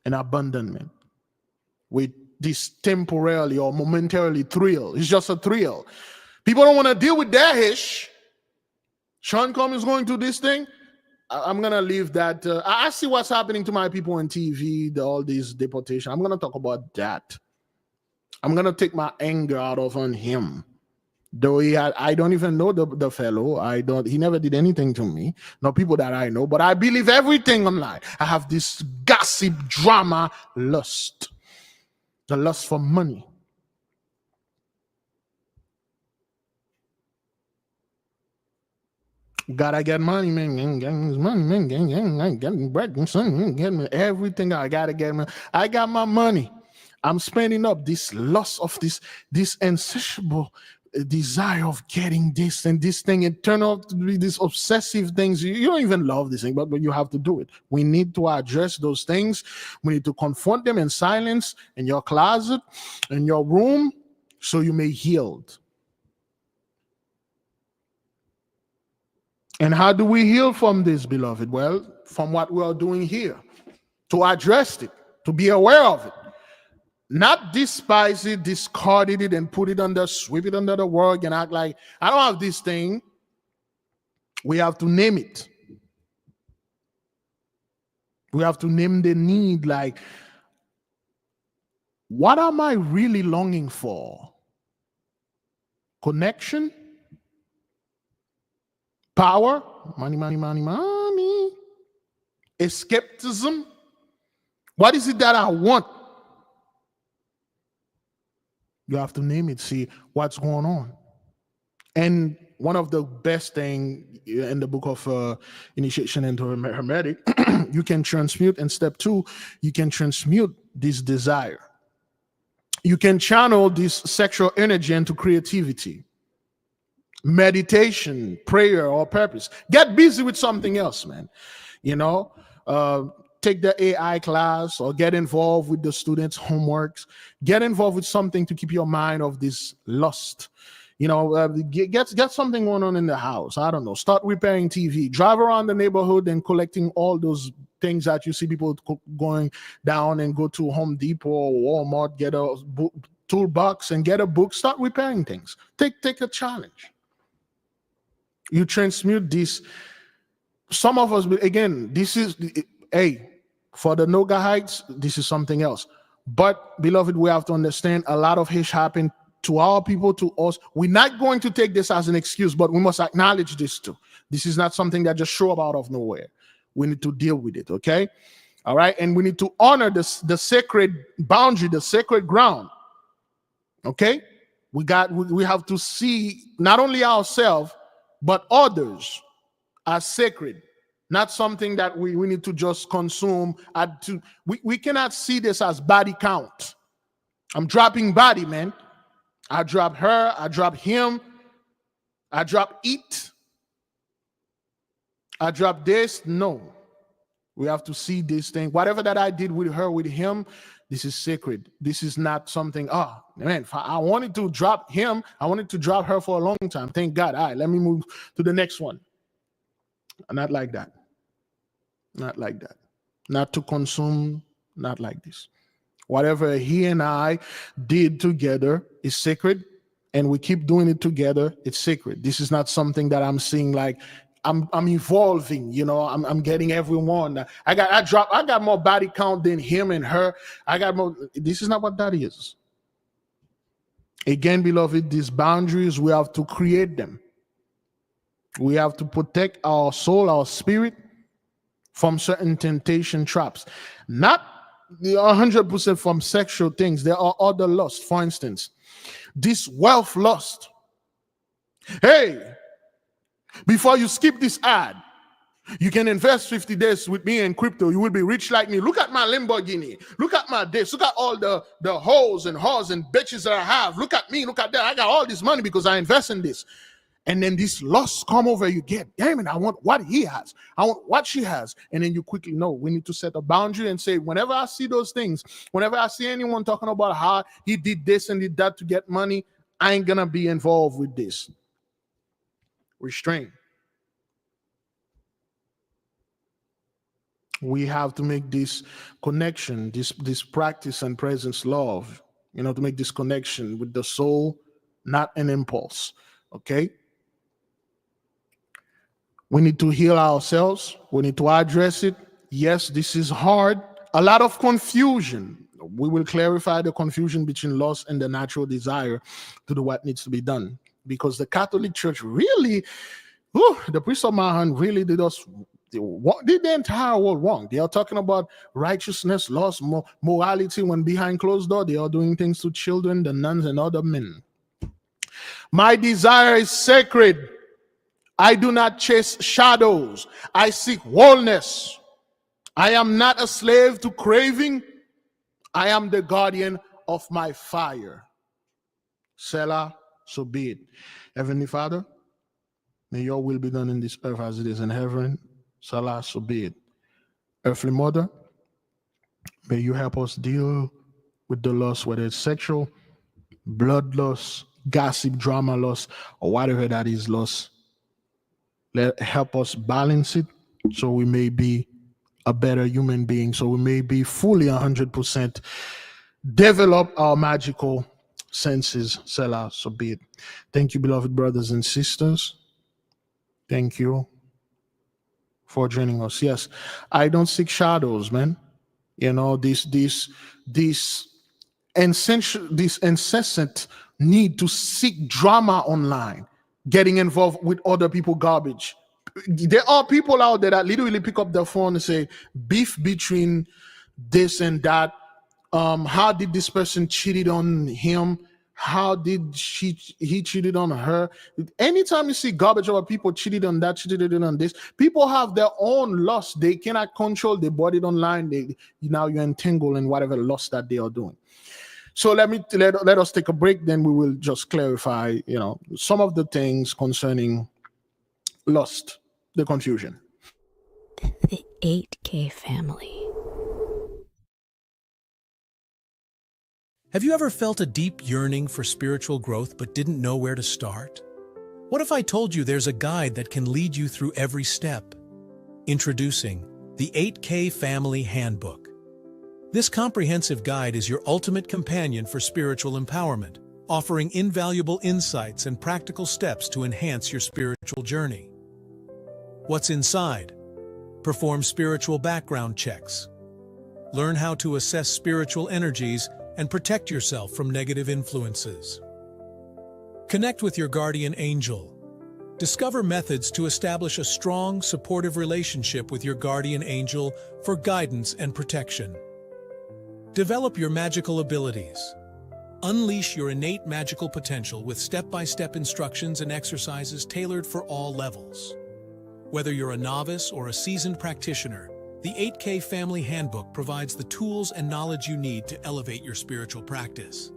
Speaker 12: and abandonment with this temporarily or momentarily thrill. It's just a thrill. People don't want to deal with their ish. Sean Combs is going through this thing. I'm going to leave that. I see what's happening to my people on TV, all these deportation. I'm going to talk about that. I'm going to take my anger out of on him. Though I don't even know the fellow. He never did anything to me. No people that I know, but I believe everything online. I have this gossip, drama, lust. The lust for money. Gotta get money, man. Getting money, man. Getting bread, son. Getting everything. I gotta get money. I got my money. I'm spending up this lust of this insatiable desire of getting this and this thing. It turned out to be these obsessive things. You don't even love this thing, but you have to do it. We need to address those things. We need to confront them in silence, in your closet, in your room, so you may healed. And how do we heal from this, beloved? Well, from what we are doing here, to address it, to be aware of it. Not despise it, discard it, and put it under, sweep it under the rug and act like, I don't have this thing. We have to name it. We have to name the need, like, what am I really longing for? Connection? Power? Money, money, money, money. Escapism? What is it that I want? You have to name it, see what's going on. And one of the best things in the book of Initiation into Hermetic, you can transmute, and step 2, you can transmute this desire. You can channel this sexual energy into creativity, meditation, prayer, or purpose. Get busy with something else, man. You know, take the AI class or get involved with the students' homeworks. Get involved with something to keep your mind off this lust. You know, get something going on in the house. I don't know. Start repairing TV. Drive around the neighborhood and collecting all those things that you see people going down and go to Home Depot or Walmart, get a toolbox and get a book. Start repairing things. Take a challenge. You transmute this. Some of us, again, this is, hey, for the Nogahites, this is something else. But, beloved, we have to understand a lot of hate happened to our people, to us. We're not going to take this as an excuse, but we must acknowledge this too. This is not something that just show up out of nowhere. We need to deal with it, okay? All right? And we need to honor the sacred boundary, the sacred ground, okay? We have to see not only ourselves, but others as sacred. Not something that we need to just consume. We cannot see this as body count. I'm dropping body, man. I drop her, I drop him, I drop it, I drop this. No. We have to see this thing. Whatever that I did with her, with him, this is sacred. This is not something, man, I wanted to drop him. I wanted to drop her for a long time. Thank God. All right, let me move to the next one. Not like that. Not like that. Not to consume, not like this. Whatever he and I did together is sacred, and we keep doing it together. It's sacred. This is not something that I'm seeing like I'm evolving. You know, I'm getting everyone. I got more body count than him and her. I got more. This is not what that is. Again, beloved, these boundaries, we have to create them. We have to protect our soul, our spirit from certain temptation traps. Not 100% from sexual things. There are other lusts. For instance, this wealth lust. Hey, before you skip this ad, You can invest 50 days with me in crypto. You will be rich like me. Look at my Lamborghini. Look at my this. Look at all the hoes and whores and bitches that I have. Look at me. Look at that. I got all this money because I invest in this. And then this lust come over, you get, damn it, I want what he has. I want what she has. And then you quickly know we need to set a boundary and say, whenever I see those things, whenever I see anyone talking about how he did this and did that to get money, I ain't gonna be involved with this. Restrain. We have to make this connection, this practice and presence love, to make this connection with the soul, not an impulse. Okay? We need to heal ourselves. We need to address it. Yes, this is hard. A lot of confusion. We will clarify the confusion between lust and the natural desire to do what needs to be done. Because the Catholic Church really, the priest of Mahan really did the entire world wrong. They are talking about righteousness, lust, morality, when behind closed door, they are doing things to children, the nuns, and other men. My desire is sacred. I do not chase shadows. I seek wholeness. I am not a slave to craving. I am the guardian of my fire. Selah, so be it. Heavenly Father, may your will be done in this earth as it is in heaven. Selah, so be it. Earthly Mother, may you help us deal with the lust, whether it's sexual, bloodlust, gossip, drama lust, or whatever that is lust. Help us balance it so we may be a better human being, so we may be fully 100% develop our magical senses. Selah, so be it. Thank you, beloved brothers and sisters. Thank you for joining us. Yes, I don't seek shadows, man. This incessant need to seek drama online, getting involved with other people's garbage. There are people out there that literally pick up their phone and say, beef between this and that. How did this person cheated on him? How did he cheated on her? Anytime you see garbage about people cheated on that, cheated on this, people have their own lust. They cannot control their body online. Now you're entangled in whatever lust that they are doing. So let us take a break. Then we will just clarify, some of the things concerning lust, the confusion.
Speaker 14: The 8K family.
Speaker 15: Have you ever felt a deep yearning for spiritual growth but didn't know where to start? What if I told you there's a guide that can lead you through every step? Introducing the 8K Family Handbook. This comprehensive guide is your ultimate companion for spiritual empowerment, offering invaluable insights and practical steps to enhance your spiritual journey. What's inside? Perform spiritual background checks. Learn how to assess spiritual energies and protect yourself from negative influences. Connect with your guardian angel. Discover methods to establish a strong, supportive relationship with your guardian angel for guidance and protection. Develop your magical abilities. Unleash your innate magical potential with step-by-step instructions and exercises tailored for all levels. Whether you're a novice or a seasoned practitioner, the 8K Family Handbook provides the tools and knowledge you need to elevate your spiritual practice.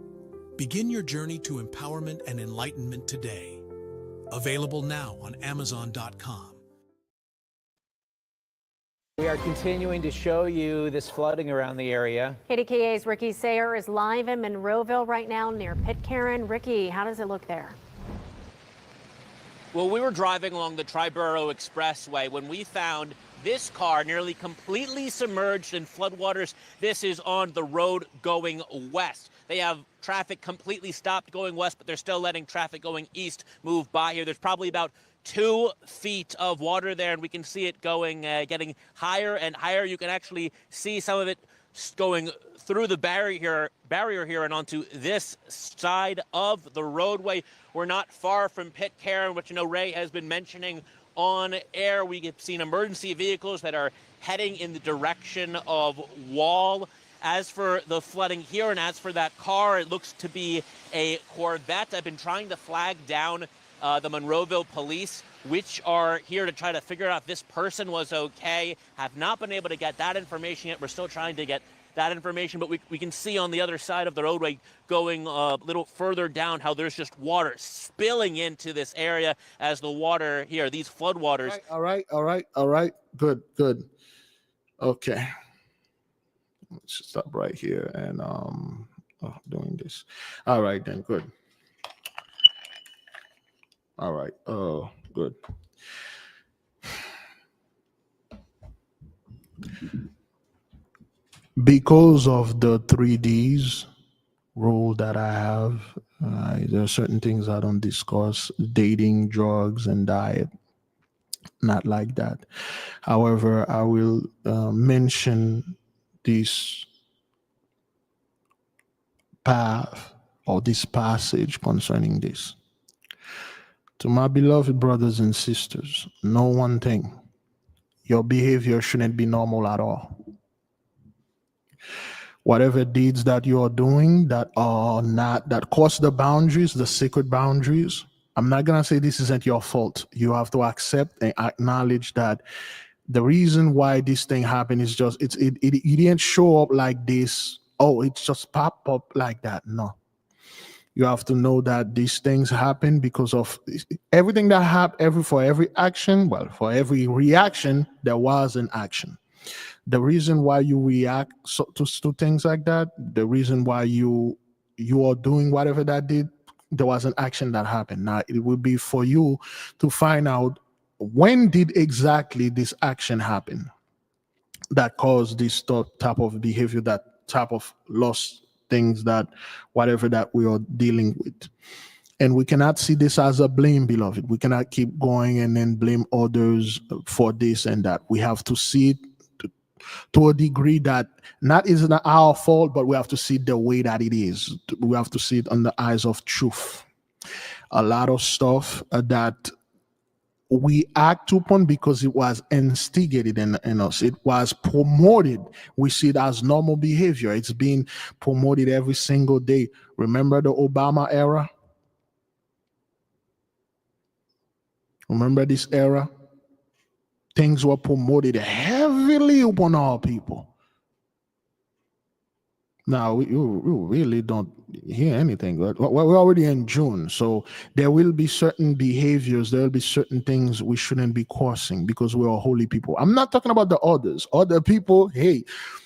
Speaker 15: Begin your journey to empowerment and enlightenment today. Available now on Amazon.com.
Speaker 16: We are continuing to show you this flooding around the area.
Speaker 17: KDKA's Ricky Sayer is live in Monroeville right now near Pitcairn. Ricky, how does it look there?
Speaker 18: Well, we were driving along the Triborough Expressway when we found this car nearly completely submerged in floodwaters. This is on the road going west. They have traffic completely stopped going west, but they're still letting traffic going east move by here. There's probably about 2 feet of water there, and we can see it going, getting higher and higher. You can actually see some of it going through the barrier here and onto this side of the roadway. We're not far from Pitcairn, which Ray has been mentioning on air. We have seen emergency vehicles that are heading in the direction of Wall. As for the flooding here and as for that car, it looks to be a Corvette. I've been trying to flag down the Monroeville police which are here to try to figure out if this person was okay. Have not been able to get that information yet. We're still trying to get that information, but we can see on the other side of the roadway going a little further down how there's just water spilling into this area as the water here, these floodwaters.
Speaker 12: All right. Good. Okay. Let's stop right here and doing this. All right then, good. All right. Oh, good. Because of the 3Ds rule that I have, there are certain things I don't discuss: dating, drugs, and diet. Not like that. However, I will mention this path or this passage concerning this. To my beloved brothers and sisters, know one thing: your behavior shouldn't be normal at all. Whatever deeds that you are doing that cross the boundaries, the sacred boundaries, I'm not going to say this isn't your fault. You have to accept and acknowledge that the reason why this thing happened is just, it didn't show up like this. Oh, it just popped up like that. No. You have to know that these things happen because of everything that happened. For every action, well, for every reaction, there was an action. The reason why you react to things like that, the reason why you are doing whatever that did, there was an action that happened. Now, it will be for you to find out when did exactly this action happen that caused this type of behavior, that type of loss, things that whatever that we are dealing with. And we cannot see this as a blame, beloved. We cannot keep going and then blame others for this and that. We have to see it to a degree that isn't our fault, but we have to see it the way that it is. We have to see it on the eyes of truth. A lot of stuff that we act upon because it was instigated in us. It was promoted. We see it as normal behavior. It's being promoted every single day. Remember the Obama era? Remember this era? Things were promoted heavily upon our people. Now, you really don't hear anything. We're already in June, so there will be certain behaviors, there will be certain things we shouldn't be causing because we are holy people. I'm not talking about the others. Other people, hey,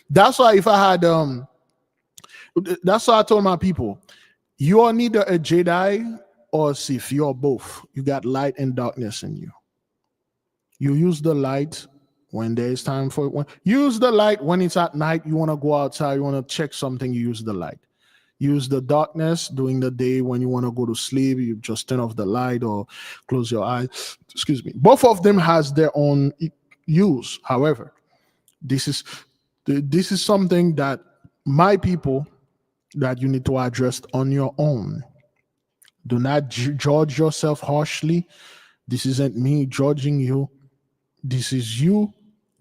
Speaker 12: that's why if I had, that's why I told my people, you are neither a Jedi or a Sith. You are both. You got light and darkness in you. You use the light when there is time for it. Use the light when it's at night. You want to go outside, you want to check something, you use the light. Use the darkness during the day when you want to go to sleep. You just turn off the light or close your eyes. Excuse me. Both of them has their own use. However, this is something that my people that you need to address on your own. Do not judge yourself harshly. This isn't me judging you. This is you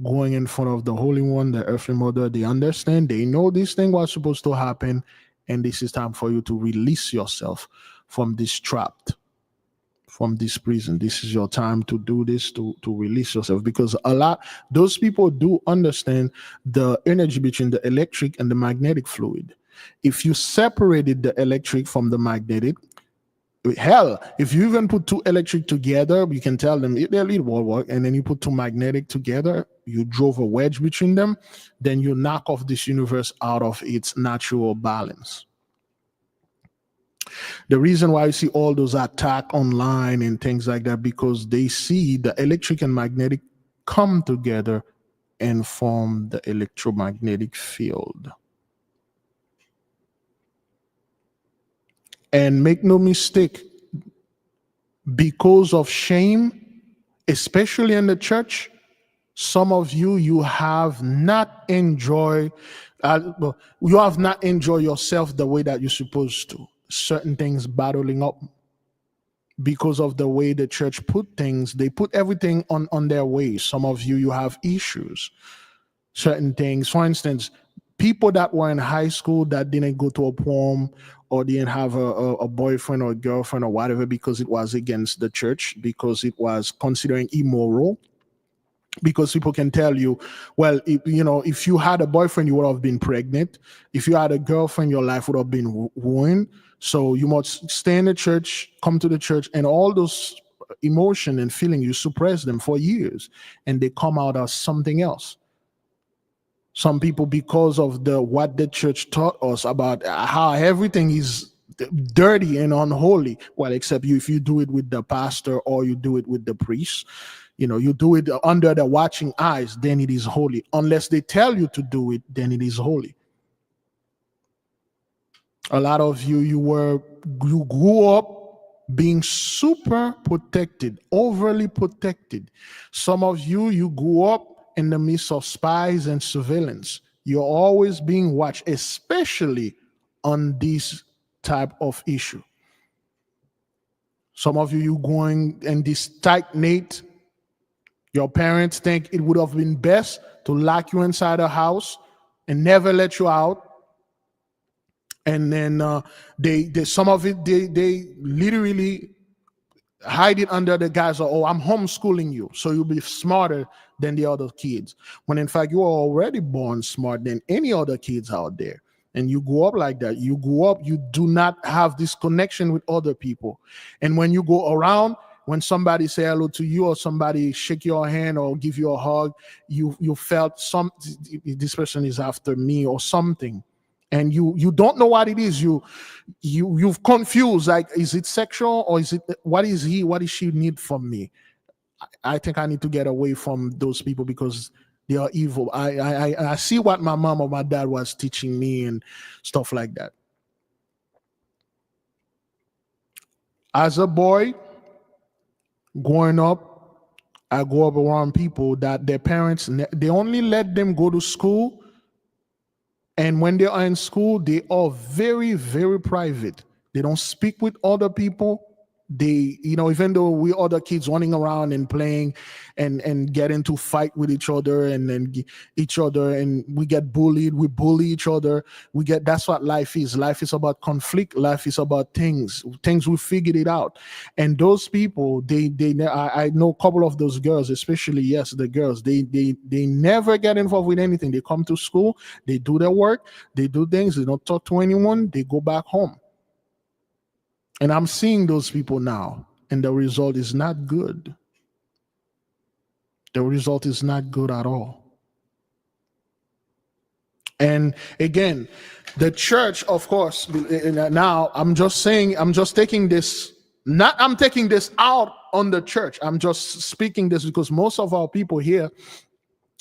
Speaker 12: going in front of the Holy One, the Earthly Mother. They understand. They know this thing was supposed to happen. And this is time for you to release yourself from this trap, from this prison. This is your time to do this, to release yourself. Because those people do understand the energy between the electric and the magnetic fluid. If you separated the electric from the magnetic, hell, if you even put two electric together, you can tell them their lead will work, and then you put two magnetic together, you drove a wedge between them, then you knock off this universe out of its natural balance. The reason why you see all those attacks online and things like that, because they see the electric and magnetic come together and form the electromagnetic field. And make no mistake, because of shame, especially in the church, some of you have not enjoyed yourself the way that you're supposed to. Certain things battling up because of the way the church put things. They put everything on their way. Some of you have issues. Certain things, for instance, people that were in high school that didn't go to a prom or didn't have a boyfriend or a girlfriend or whatever because it was against the church, because it was considering immoral. Because people can tell you, well, if you had a boyfriend, you would have been pregnant. If you had a girlfriend, your life would have been ruined. So you must stay in the church, come to the church, and all those emotion and feeling, you suppress them for years, and they come out as something else. Some people, because of what the church taught us about how everything is dirty and unholy, well, except if you do it with the pastor or you do it with the priest, you do it under the watching eyes, then it is holy. Unless they tell you to do it, then it is holy. A lot of you grew up being super protected, overly protected. Some of you grew up in the midst of spies and surveillance. You're always being watched, especially on this type of issue. Some of you going in this tight-knit. Your parents think it would have been best to lock you inside a house and never let you out. And then some of it, they literally hide it under the guise of, oh, I'm homeschooling you, so you'll be smarter than the other kids. When in fact, you are already born smart than any other kids out there. And you grow up like that. You grow up, you do not have this connection with other people. And when you go around, when somebody say hello to you or somebody shake your hand or give you a hug, you felt this person is after me or something. And you don't know what it is. You've confused, like, is it sexual or is it, what does she need from me? I think I need to get away from those people because they are evil. I see what my mom or my dad was teaching me and stuff like that. As a boy, growing up, I grew up around people that their parents, they only let them go to school. And when they are in school, they are very, very private. They don't speak with other people. They, even though we other kids running around and playing and get into fight with each other and then each other, and we get bullied, we bully each other. That's what life is. Life is about conflict. Life is about things we figured it out. And those people, I know a couple of those girls, especially, yes, the girls, they never get involved with anything. They come to school, they do their work, they do things, they don't talk to anyone, they go back home. And I'm seeing those people now, and the result is not good. The result is not good at all. And again, the church, of course, now I'm taking this out on the church. I'm just speaking this because most of our people here,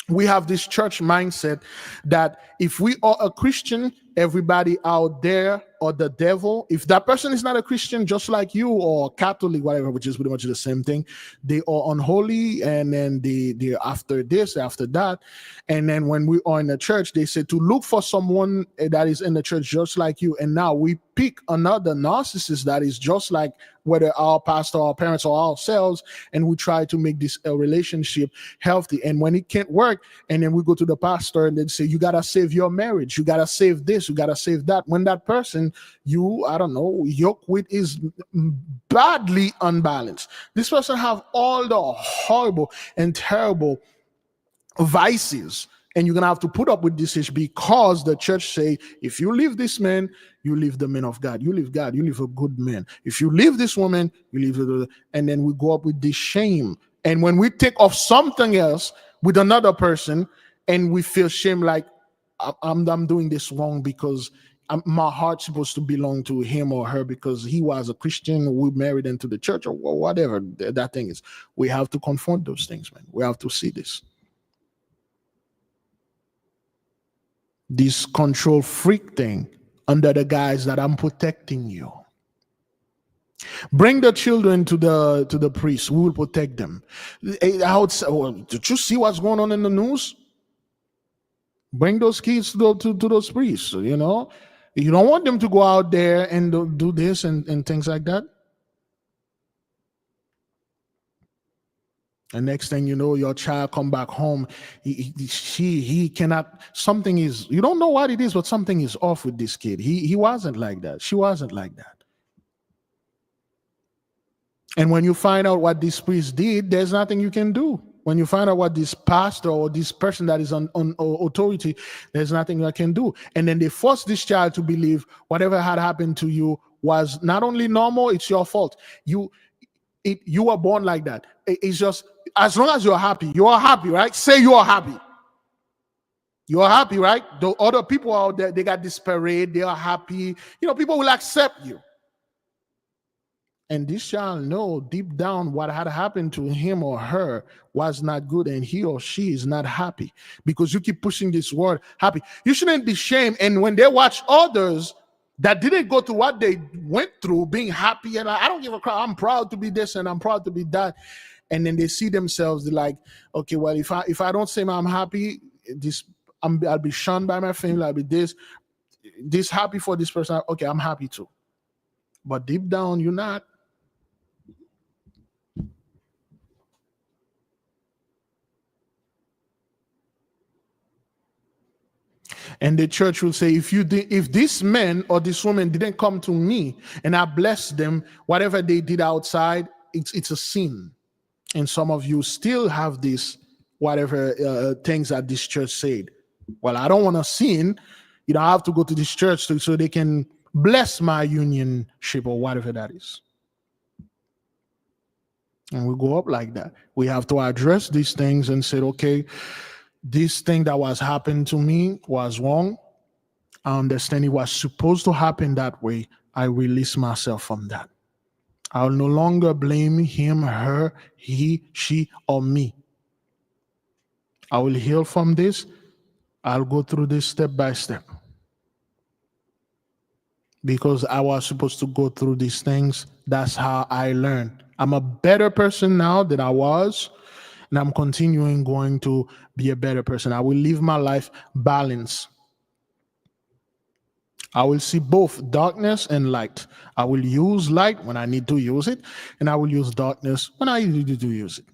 Speaker 12: we have this church mindset that if we are a Christian, everybody out there or the devil. If that person is not a Christian, just like you, or Catholic, whatever, which is pretty much the same thing, they are unholy, and then they're after this, after that. And then when we are in the church, they say to look for someone that is in the church just like you. And now we pick another narcissist that is just like whether our pastor, our parents, or ourselves, and we try to make this relationship healthy. And when it can't work, and then we go to the pastor and they say, you got to save your marriage, you got to save this, you got to save that. When that person yoke with is badly unbalanced. This person have all the horrible and terrible vices, and you're gonna have to put up with this issue because the church say, if you leave this man, you leave the man of God. You leave God, you leave a good man. If you leave this woman, you leave the, and then we go up with this shame. And when we take off something else with another person, and we feel shame, like I'm doing this wrong because my heart's supposed to belong to him or her because he was a Christian, we married into the church, or whatever that thing is. We have to confront those things, man. We have to see this. This control freak thing under the guise that I'm protecting you. Bring the children to the priest. We will protect them. I would say, did you see what's going on in the news? Bring those kids to those priests. You don't want them to go out there and do this and things like that. And next thing you know, your child come back home. He cannot. Something is. You don't know what it is, but something is off with this kid. He wasn't like that. She wasn't like that. And when you find out what this priest did, there's nothing you can do. When you find out what this pastor or this person that is on authority, there's nothing I can do. And then they force this child to believe whatever had happened to you was not only normal, it's your fault. You were born like that. It's just, as long as you're happy, right? Say you are happy. You are happy, right? The other people out there, they got this parade, they are happy. People will accept you. And this child know deep down what had happened to him or her was not good, and he or she is not happy because you keep pushing this word happy. You shouldn't be shamed. And when they watch others that didn't go through what they went through, being happy, and I don't give a crap, I'm proud to be this and I'm proud to be that. And then they see themselves, they're like, okay, well, if I don't say I'm happy, I'll be shunned by my family, I'll be this happy for this person. Okay, I'm happy too. But deep down, you're not. And the church will say, if this man or this woman didn't come to me and I blessed them, whatever they did outside, it's a sin. And some of you still have this, whatever things that this church said. Well, I don't want to sin. I have to go to this church so they can bless my unionship or whatever that is. And we go up like that. We have to address these things and say, okay, this thing that was happening to me was wrong. I understand it was supposed to happen that way. I release myself from that. I'll no longer blame him, her, he, she, or me. I will heal from this. I'll go through this step by step. Because I was supposed to go through these things. That's how I learned. I'm a better person now than I was. And I'm continuing going to be a better person. I will live my life balanced. I will see both darkness and light. I will use light when I need to use it, and I will use darkness when I need to use it.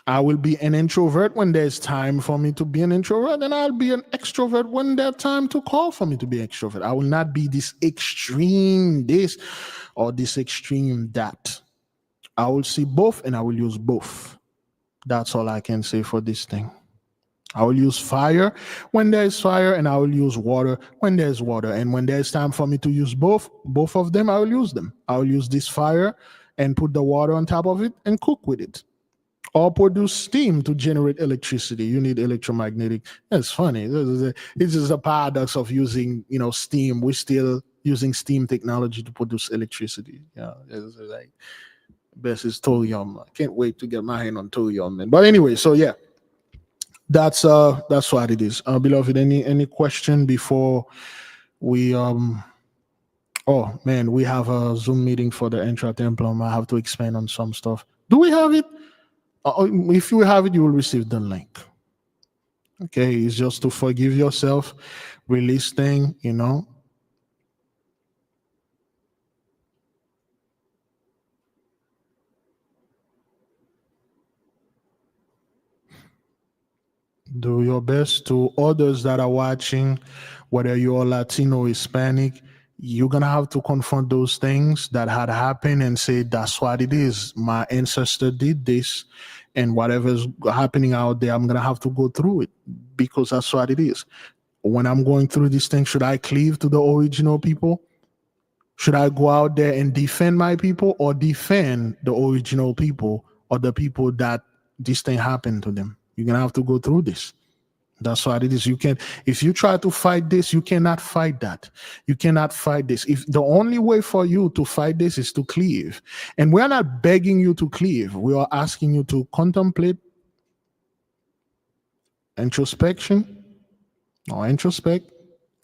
Speaker 12: I will be an introvert when there's time for me to be an introvert, and I'll be an extrovert when there's time to call for me to be an extrovert. I will not be this extreme this or this extreme that. I will see both and I will use both. That's all I can say for this thing. I will use fire when there is fire, and I will use water when there's water. And when there's time for me to use both of them, I will use them. I will use this fire and put the water on top of it and cook with it. Or produce steam to generate electricity. You need electromagnetic. It's funny. It's just a paradox of using, steam. We're still using steam technology to produce electricity. Yeah, it's like best is Toyom. I can't wait to get my hand on Toyom, man. But anyway, so yeah, that's what it is. Beloved, any question before we oh man, we have a Zoom meeting for the Intra Templum. I have to expand on some stuff. Do we have it? If you have it, you will receive the link. Okay, it's just to forgive yourself, release thing, Do your best. To others that are watching, whether you're Latino, Hispanic, you're going to have to confront those things that had happened and say, that's what it is. My ancestor did this, and whatever's happening out there, I'm going to have to go through it because that's what it is. When I'm going through this thing, should I cleave to the original people? Should I go out there and defend my people, or defend the original people or the people that this thing happened to them? You're going to have to go through this. That's what it is. If you try to fight this, you cannot fight that. You cannot fight this. If the only way for you to fight this is to cleave. And we're not begging you to cleave. We are asking you to contemplate, introspect,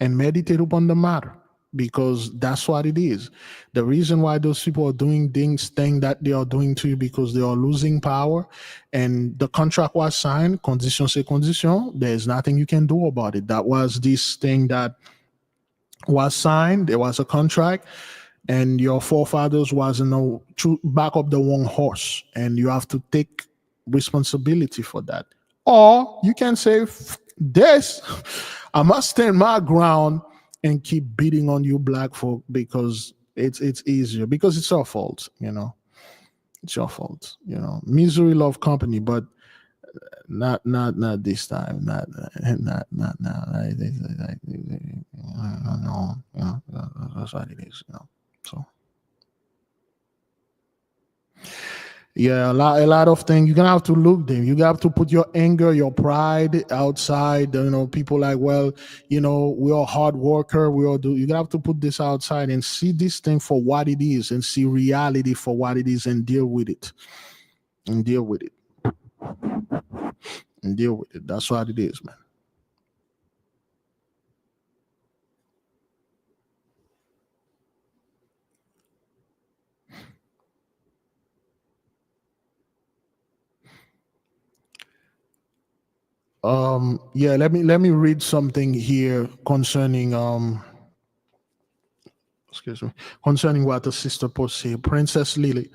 Speaker 12: and meditate upon the matter. Because that's what it is. The reason why those people are doing things that they are doing to you, because they are losing power, and the contract was signed, condition c'est condition. There's nothing you can do about it. That was this thing that was signed. There was a contract, and your forefathers was back up the wrong horse, and you have to take responsibility for that. Or you can say, this, I must stand my ground and keep beating on you black folk because it's easier, because it's your fault, It's your fault, Misery love company, but not this time, not now. No, that's what it is, So yeah, a lot of things. You're gonna have to look them. You have to put your anger, your pride outside. People like, well, we are hard worker. We all do. You have to put this outside and see this thing for what it is, and see reality for what it is, and deal with it. And deal with it. And deal with it. That's what it is, man. Yeah, let me read something here concerning concerning what the sister posted here. Princess Lily,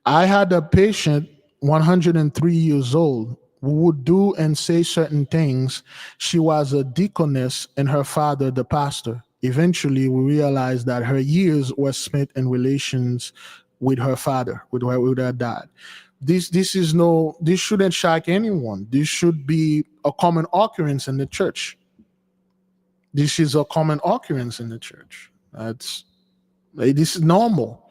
Speaker 12: I had a patient 103 years old who would do and say certain things. She was a deaconess and her father the pastor. Eventually we realized that her years were spent in relations with her father, with her dad. This shouldn't shock anyone. This should be a common occurrence in the church. This is a common occurrence in the church. This is normal.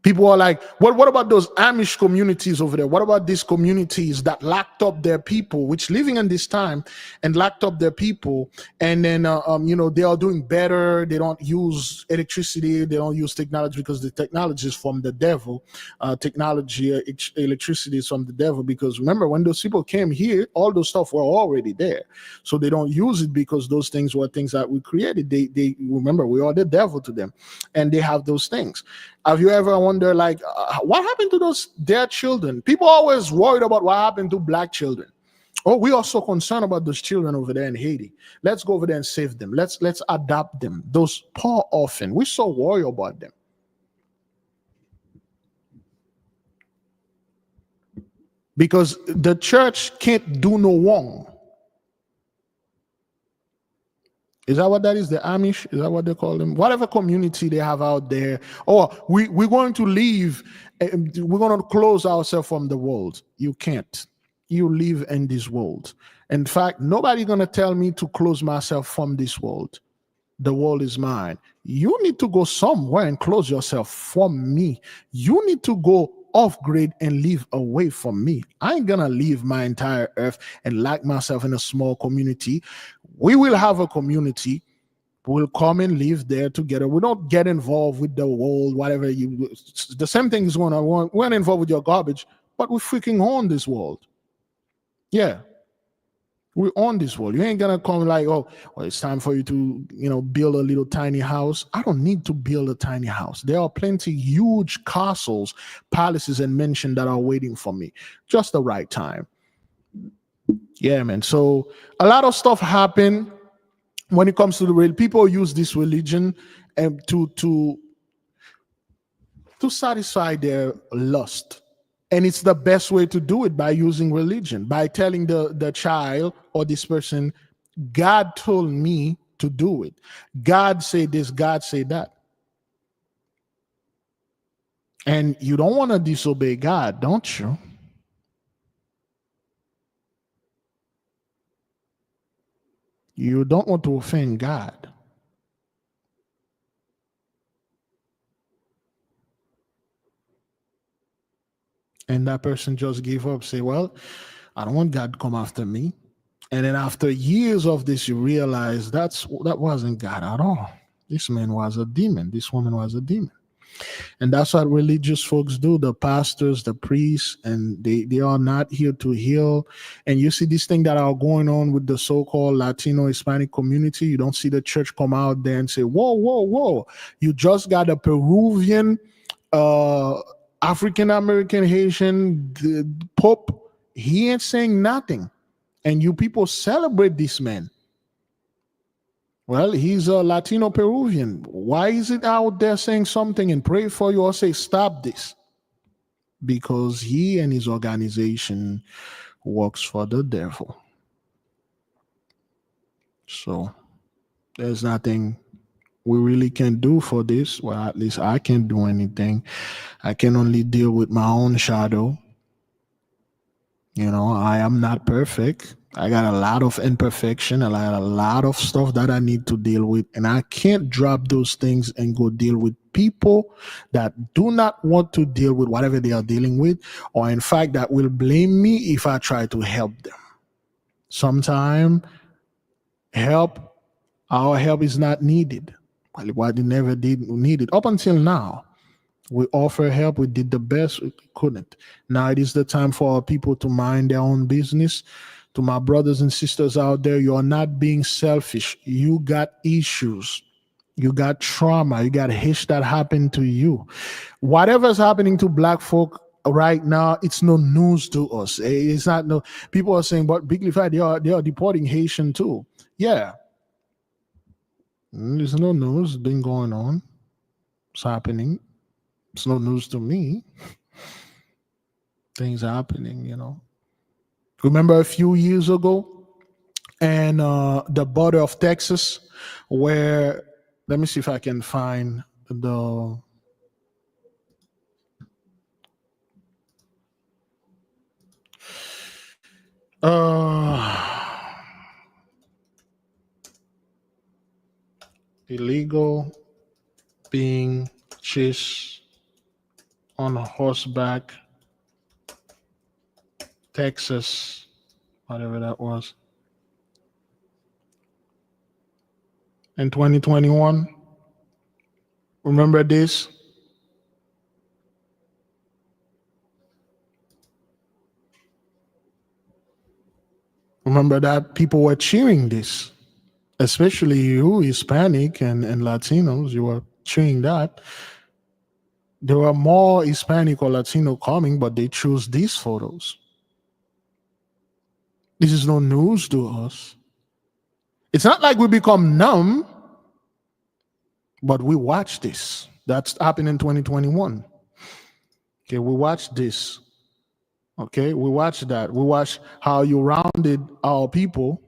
Speaker 12: People are like, what about those Amish communities over there? What about these communities that locked up their people, which living in this time and locked up their people, and then they are doing better. They don't use electricity. They don't use technology because the technology is from the devil. Electricity is from the devil, because remember, when those people came here, all those stuff were already there. So they don't use it because those things were things that we created. They remember, we are the devil to them, and they have those things. Have you ever wondered, like, what happened to their children? People always worried about what happened to black children. Oh, we are so concerned about those children over there in Haiti. Let's go over there and save them. Let's adopt them. Those poor orphans, we're so worried about them. Because the church can't do no wrong. Is that what that is? The Amish? Is that what they call them? Whatever community they have out there. Oh, we're going to leave. We're going to close ourselves from the world. You can't. You live in this world. In fact, nobody's going to tell me to close myself from this world. The world is mine. You need to go somewhere and close yourself from me. You need to go off grid and live away from me. I ain't gonna leave my entire earth and lock myself in a small community. We will have a community. We'll come and live there together. We don't get involved with the world, whatever the same thing is going on. We're not involved with your garbage, but we freaking own this world. Yeah. We own this world. You ain't gonna come like, oh, well, it's time for you to, build a little tiny house. I don't need to build a tiny house. There are plenty huge castles, palaces, and mansions that are waiting for me. Just the right time. Yeah, man. So a lot of stuff happen when it comes to the religion. People use this religion to satisfy their lust. And it's the best way to do it, by using religion, by telling the child or this person, God told me to do it. God said this, God said that. And you don't want to disobey God, don't you? You don't want to offend God. And that person just gave up, say, well, I don't want God to come after me. And then after years of this, you realize that wasn't God at all. This man was a demon. This woman was a demon. And that's what religious folks do, the pastors, the priests, and they are not here to heal. And you see this thing that are going on with the so-called Latino Hispanic community. You don't see the church come out there and say, whoa, whoa, whoa. You just got a Peruvian, African-American, Haitian, the Pope. He ain't saying nothing. And you people celebrate this man. Well, he's a Latino Peruvian. Why is it out there saying something and pray for you or say stop this? Because he and his organization works for the devil. So there's nothing we really can do for this. Well, at least I can't do anything. I can only deal with my own shadow. You know, I am not perfect. I got a lot of imperfection. I got a lot of stuff that I need to deal with. And I can't drop those things and go deal with people that do not want to deal with whatever they are dealing with, or in fact, that will blame me if I try to help them. Sometimes our help is not needed. Well, what they never did need it. Up until now, we offer help. We did the best we couldn't. Now it is the time for our people to mind their own business. To my brothers and sisters out there, you are not being selfish. You got issues. You got trauma. You got hits that happened to you. Whatever's happening to black folk right now, it's no news to us. It's not no. People are saying, but Big Levi, they are deporting Haitian too. Yeah. There's no news. It's been going on. It's happening. It's no news to me. Things happening, you know. Remember a few years ago, and the border of Texas, where, let me see if I can find the illegal being chased on horseback, Texas, whatever that was, in 2021. Remember this? Remember that people were cheering this, especially you, Hispanic and Latinos, you were cheering that. There were more Hispanic or Latino coming, but they chose these photos. This is no news to us. It's not like we become numb, but we watch this. That's happened in 2021. Okay, we watch this. Okay, we watch that. We watch how you rounded our people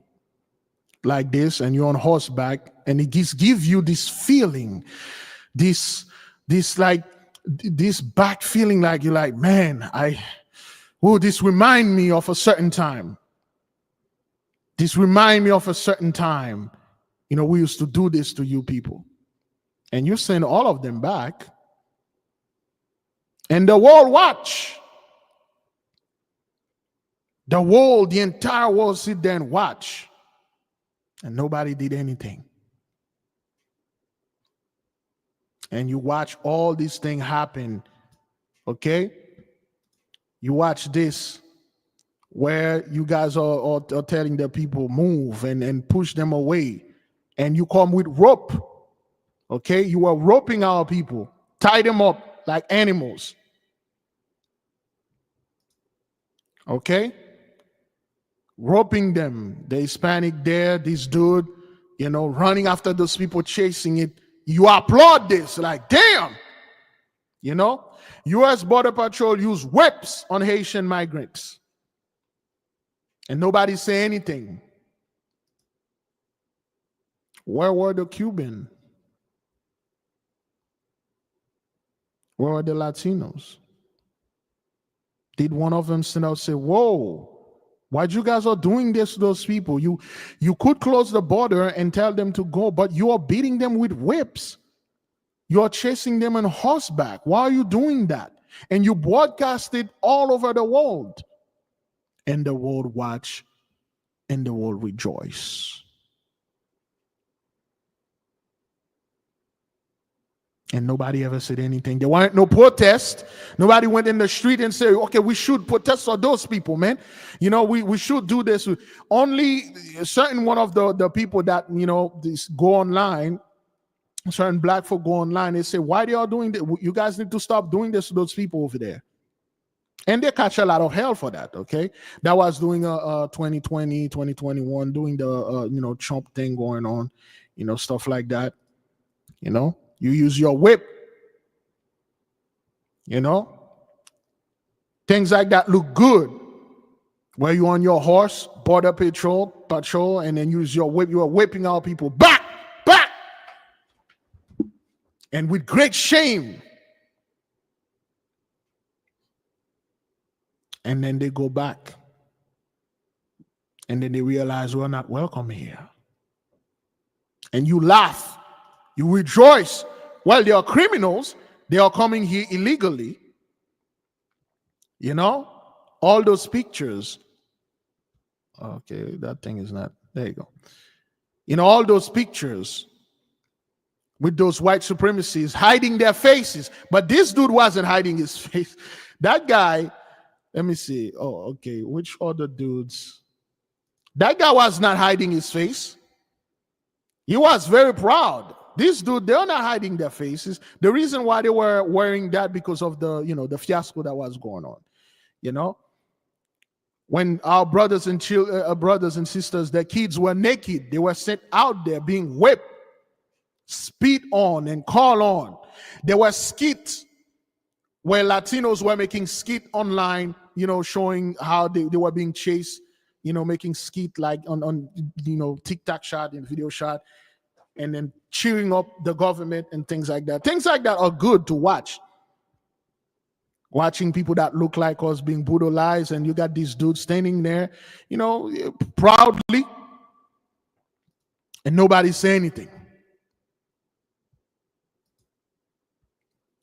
Speaker 12: like this, and you're on horseback, and it just gives you this feeling, this back feeling, like you're like, man, this remind me of a certain time. This remind me of a certain time. You know, we used to do this to you people. And you send all of them back. And the world watch. The entire world sit there and watch. And nobody did anything. And you watch all these things happen. Okay? You watch this, where you guys are telling the people move and push them away. And you come with rope. Okay? You are roping our people. Tie them up like animals. Okay? Roping them. The Hispanic there, this dude, you know, running after those people, chasing it. You applaud this, like, damn. You know? U.S. Border Patrol use whips on Haitian migrants. And nobody say anything. Where were the Cubans? Where were the Latinos? Did one of them stand out and say, whoa, why'd you guys are doing this to those people? You could close the border and tell them to go, but you are beating them with whips. You are chasing them on horseback. Why are you doing that? And you broadcast it all over the world. And the world watch and the world rejoice. And nobody ever said anything. There weren't no protest. Nobody went in the street and said, okay, we should protest for those people, man. You know, we should do this. Only certain one of the people that, you know, go online, certain black folk go online, they say, why they are doing this? You guys need to stop doing this to those people over there. And they catch a lot of hell for that, okay? That was doing 2020, 2021, doing the, Trump thing going on. stuff like that. You use your whip, things like that look good. Where you on your horse, border patrol, and then use your whip. You are whipping out people back, and with great shame. And then they go back. And then they realize we're not welcome here. And you laugh. You rejoice. Well, they are criminals. They are coming here illegally. All those pictures. Okay, that thing is not. There you go. All those pictures with those white supremacists hiding their faces. But this dude wasn't hiding his face. That guy, let me see. Oh, okay. Which other dudes? That guy was not hiding his face. He was very proud. This dude, they're not hiding their faces. The reason why they were wearing that because of the, the fiasco that was going on. When our brothers and sisters, their kids were naked, they were sent out there being whipped, spit on, and called on. There were skits where Latinos were making skit online, showing how they were being chased, making skit like on TikTok shot and video shot, and then cheering up the government and things like that. Things like that are good to watch. Watching people that look like us being brutalized, and you got these dudes standing there, proudly, and nobody say anything.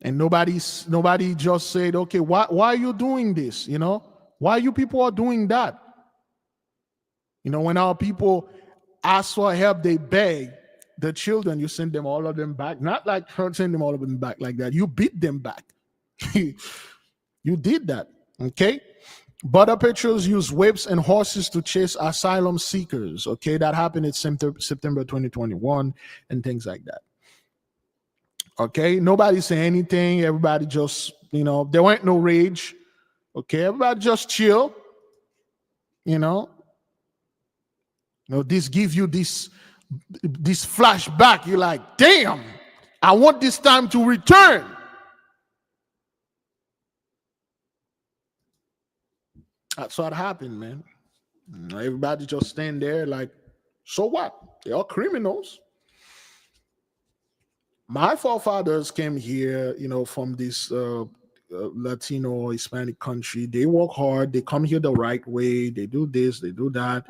Speaker 12: And nobody just said, okay, why are you doing this? Why you people are doing that? When our people ask for help, they beg. The children, you send them all of them back. Not like send them all of them back like that. You beat them back. You did that, okay? Border patrols use whips and horses to chase asylum seekers, okay? That happened in September 2021 and things like that. Okay, nobody say anything. Everybody just, there weren't no rage. Okay, everybody just chill. This gives you this flashback. You're like, damn, I want this time to return. That's what happened, man. Everybody just stand there like, so what? They are criminals. My forefathers came here, from this Latino, Hispanic country. They work hard. They come here the right way. They do this, they do that.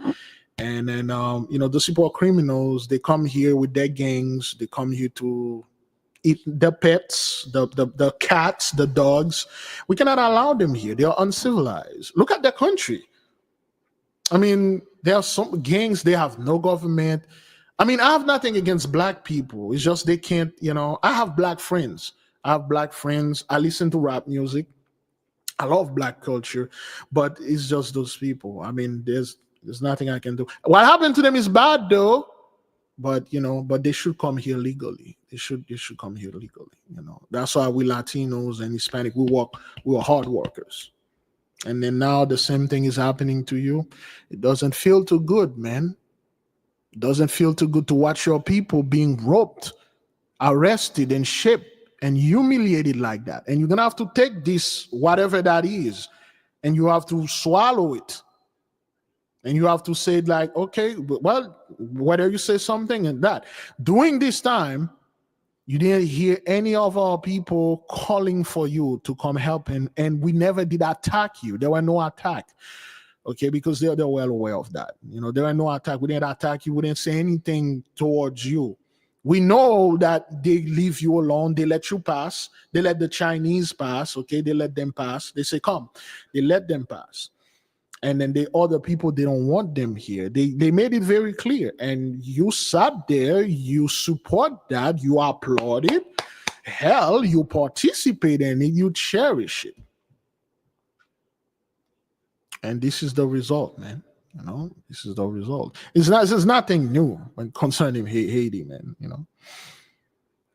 Speaker 12: And then, those people are criminals. They come here with their gangs. They come here to eat the pets, the cats, the dogs. We cannot allow them here. They are uncivilized. Look at their country. I mean, there are some gangs, they have no government. I mean, I have nothing against black people. It's just they can't, I have black friends. I listen to rap music. I love black culture, but it's just those people. I mean, there's nothing I can do. What happened to them is bad though, but they should come here legally. They should come here legally. That's why we Latinos and Hispanic, we are hard workers. And then now the same thing is happening to you. It doesn't feel too good, man. It doesn't feel too good to watch your people being roped, arrested, and shipped and humiliated like that. And you're gonna have to take this, whatever that is, and you have to swallow it. And you have to say like, okay, well, whether you say something and that. During this time, you didn't hear any of our people calling for you to come help, and we never did attack you. There were no attack, okay, because they're well aware of that. There were no attack. We didn't attack you. We didn't say anything towards you. We know that they leave you alone. They let you pass. They let the Chinese pass, okay? They let them pass. They say, come. They let them pass. And then the other people, they don't want them here. They made it very clear. And you sat there, you support that, you applaud it. Hell, you participate in it, you cherish it. And this is the result, man. This is the result. It's nothing new when concerning Haiti, man.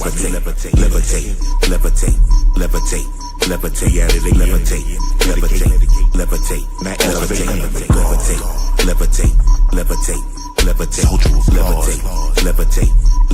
Speaker 19: levitate, levitate, levitate, levitate, levitate, yeah, they levitate, levitate, levitate, now elevate, levitate, levitate, levitate, levitate, levitate, levitate,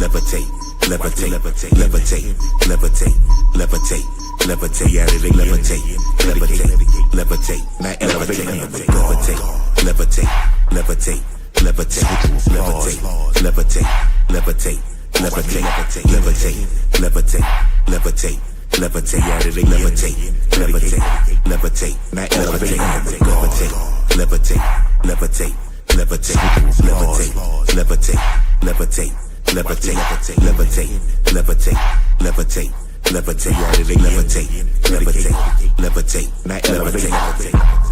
Speaker 19: levitate, levitate, levitate, levitate, levitate, levitate, yeah, they levitate, levitate, levitate, now elevate, levitate, levitate, levitate, levitate, levitate, levitate, levitate, levitate, levitate, levitate, levitate, levitate, yeah, they levitate, levitate, levitate, now elevate, levitate, levitate, levitate, levitate, levitate, levitate, levitate, levitate, levitate, levitate, levitate, levitate, yeah, they levitate, levitate, levitate, now elevate.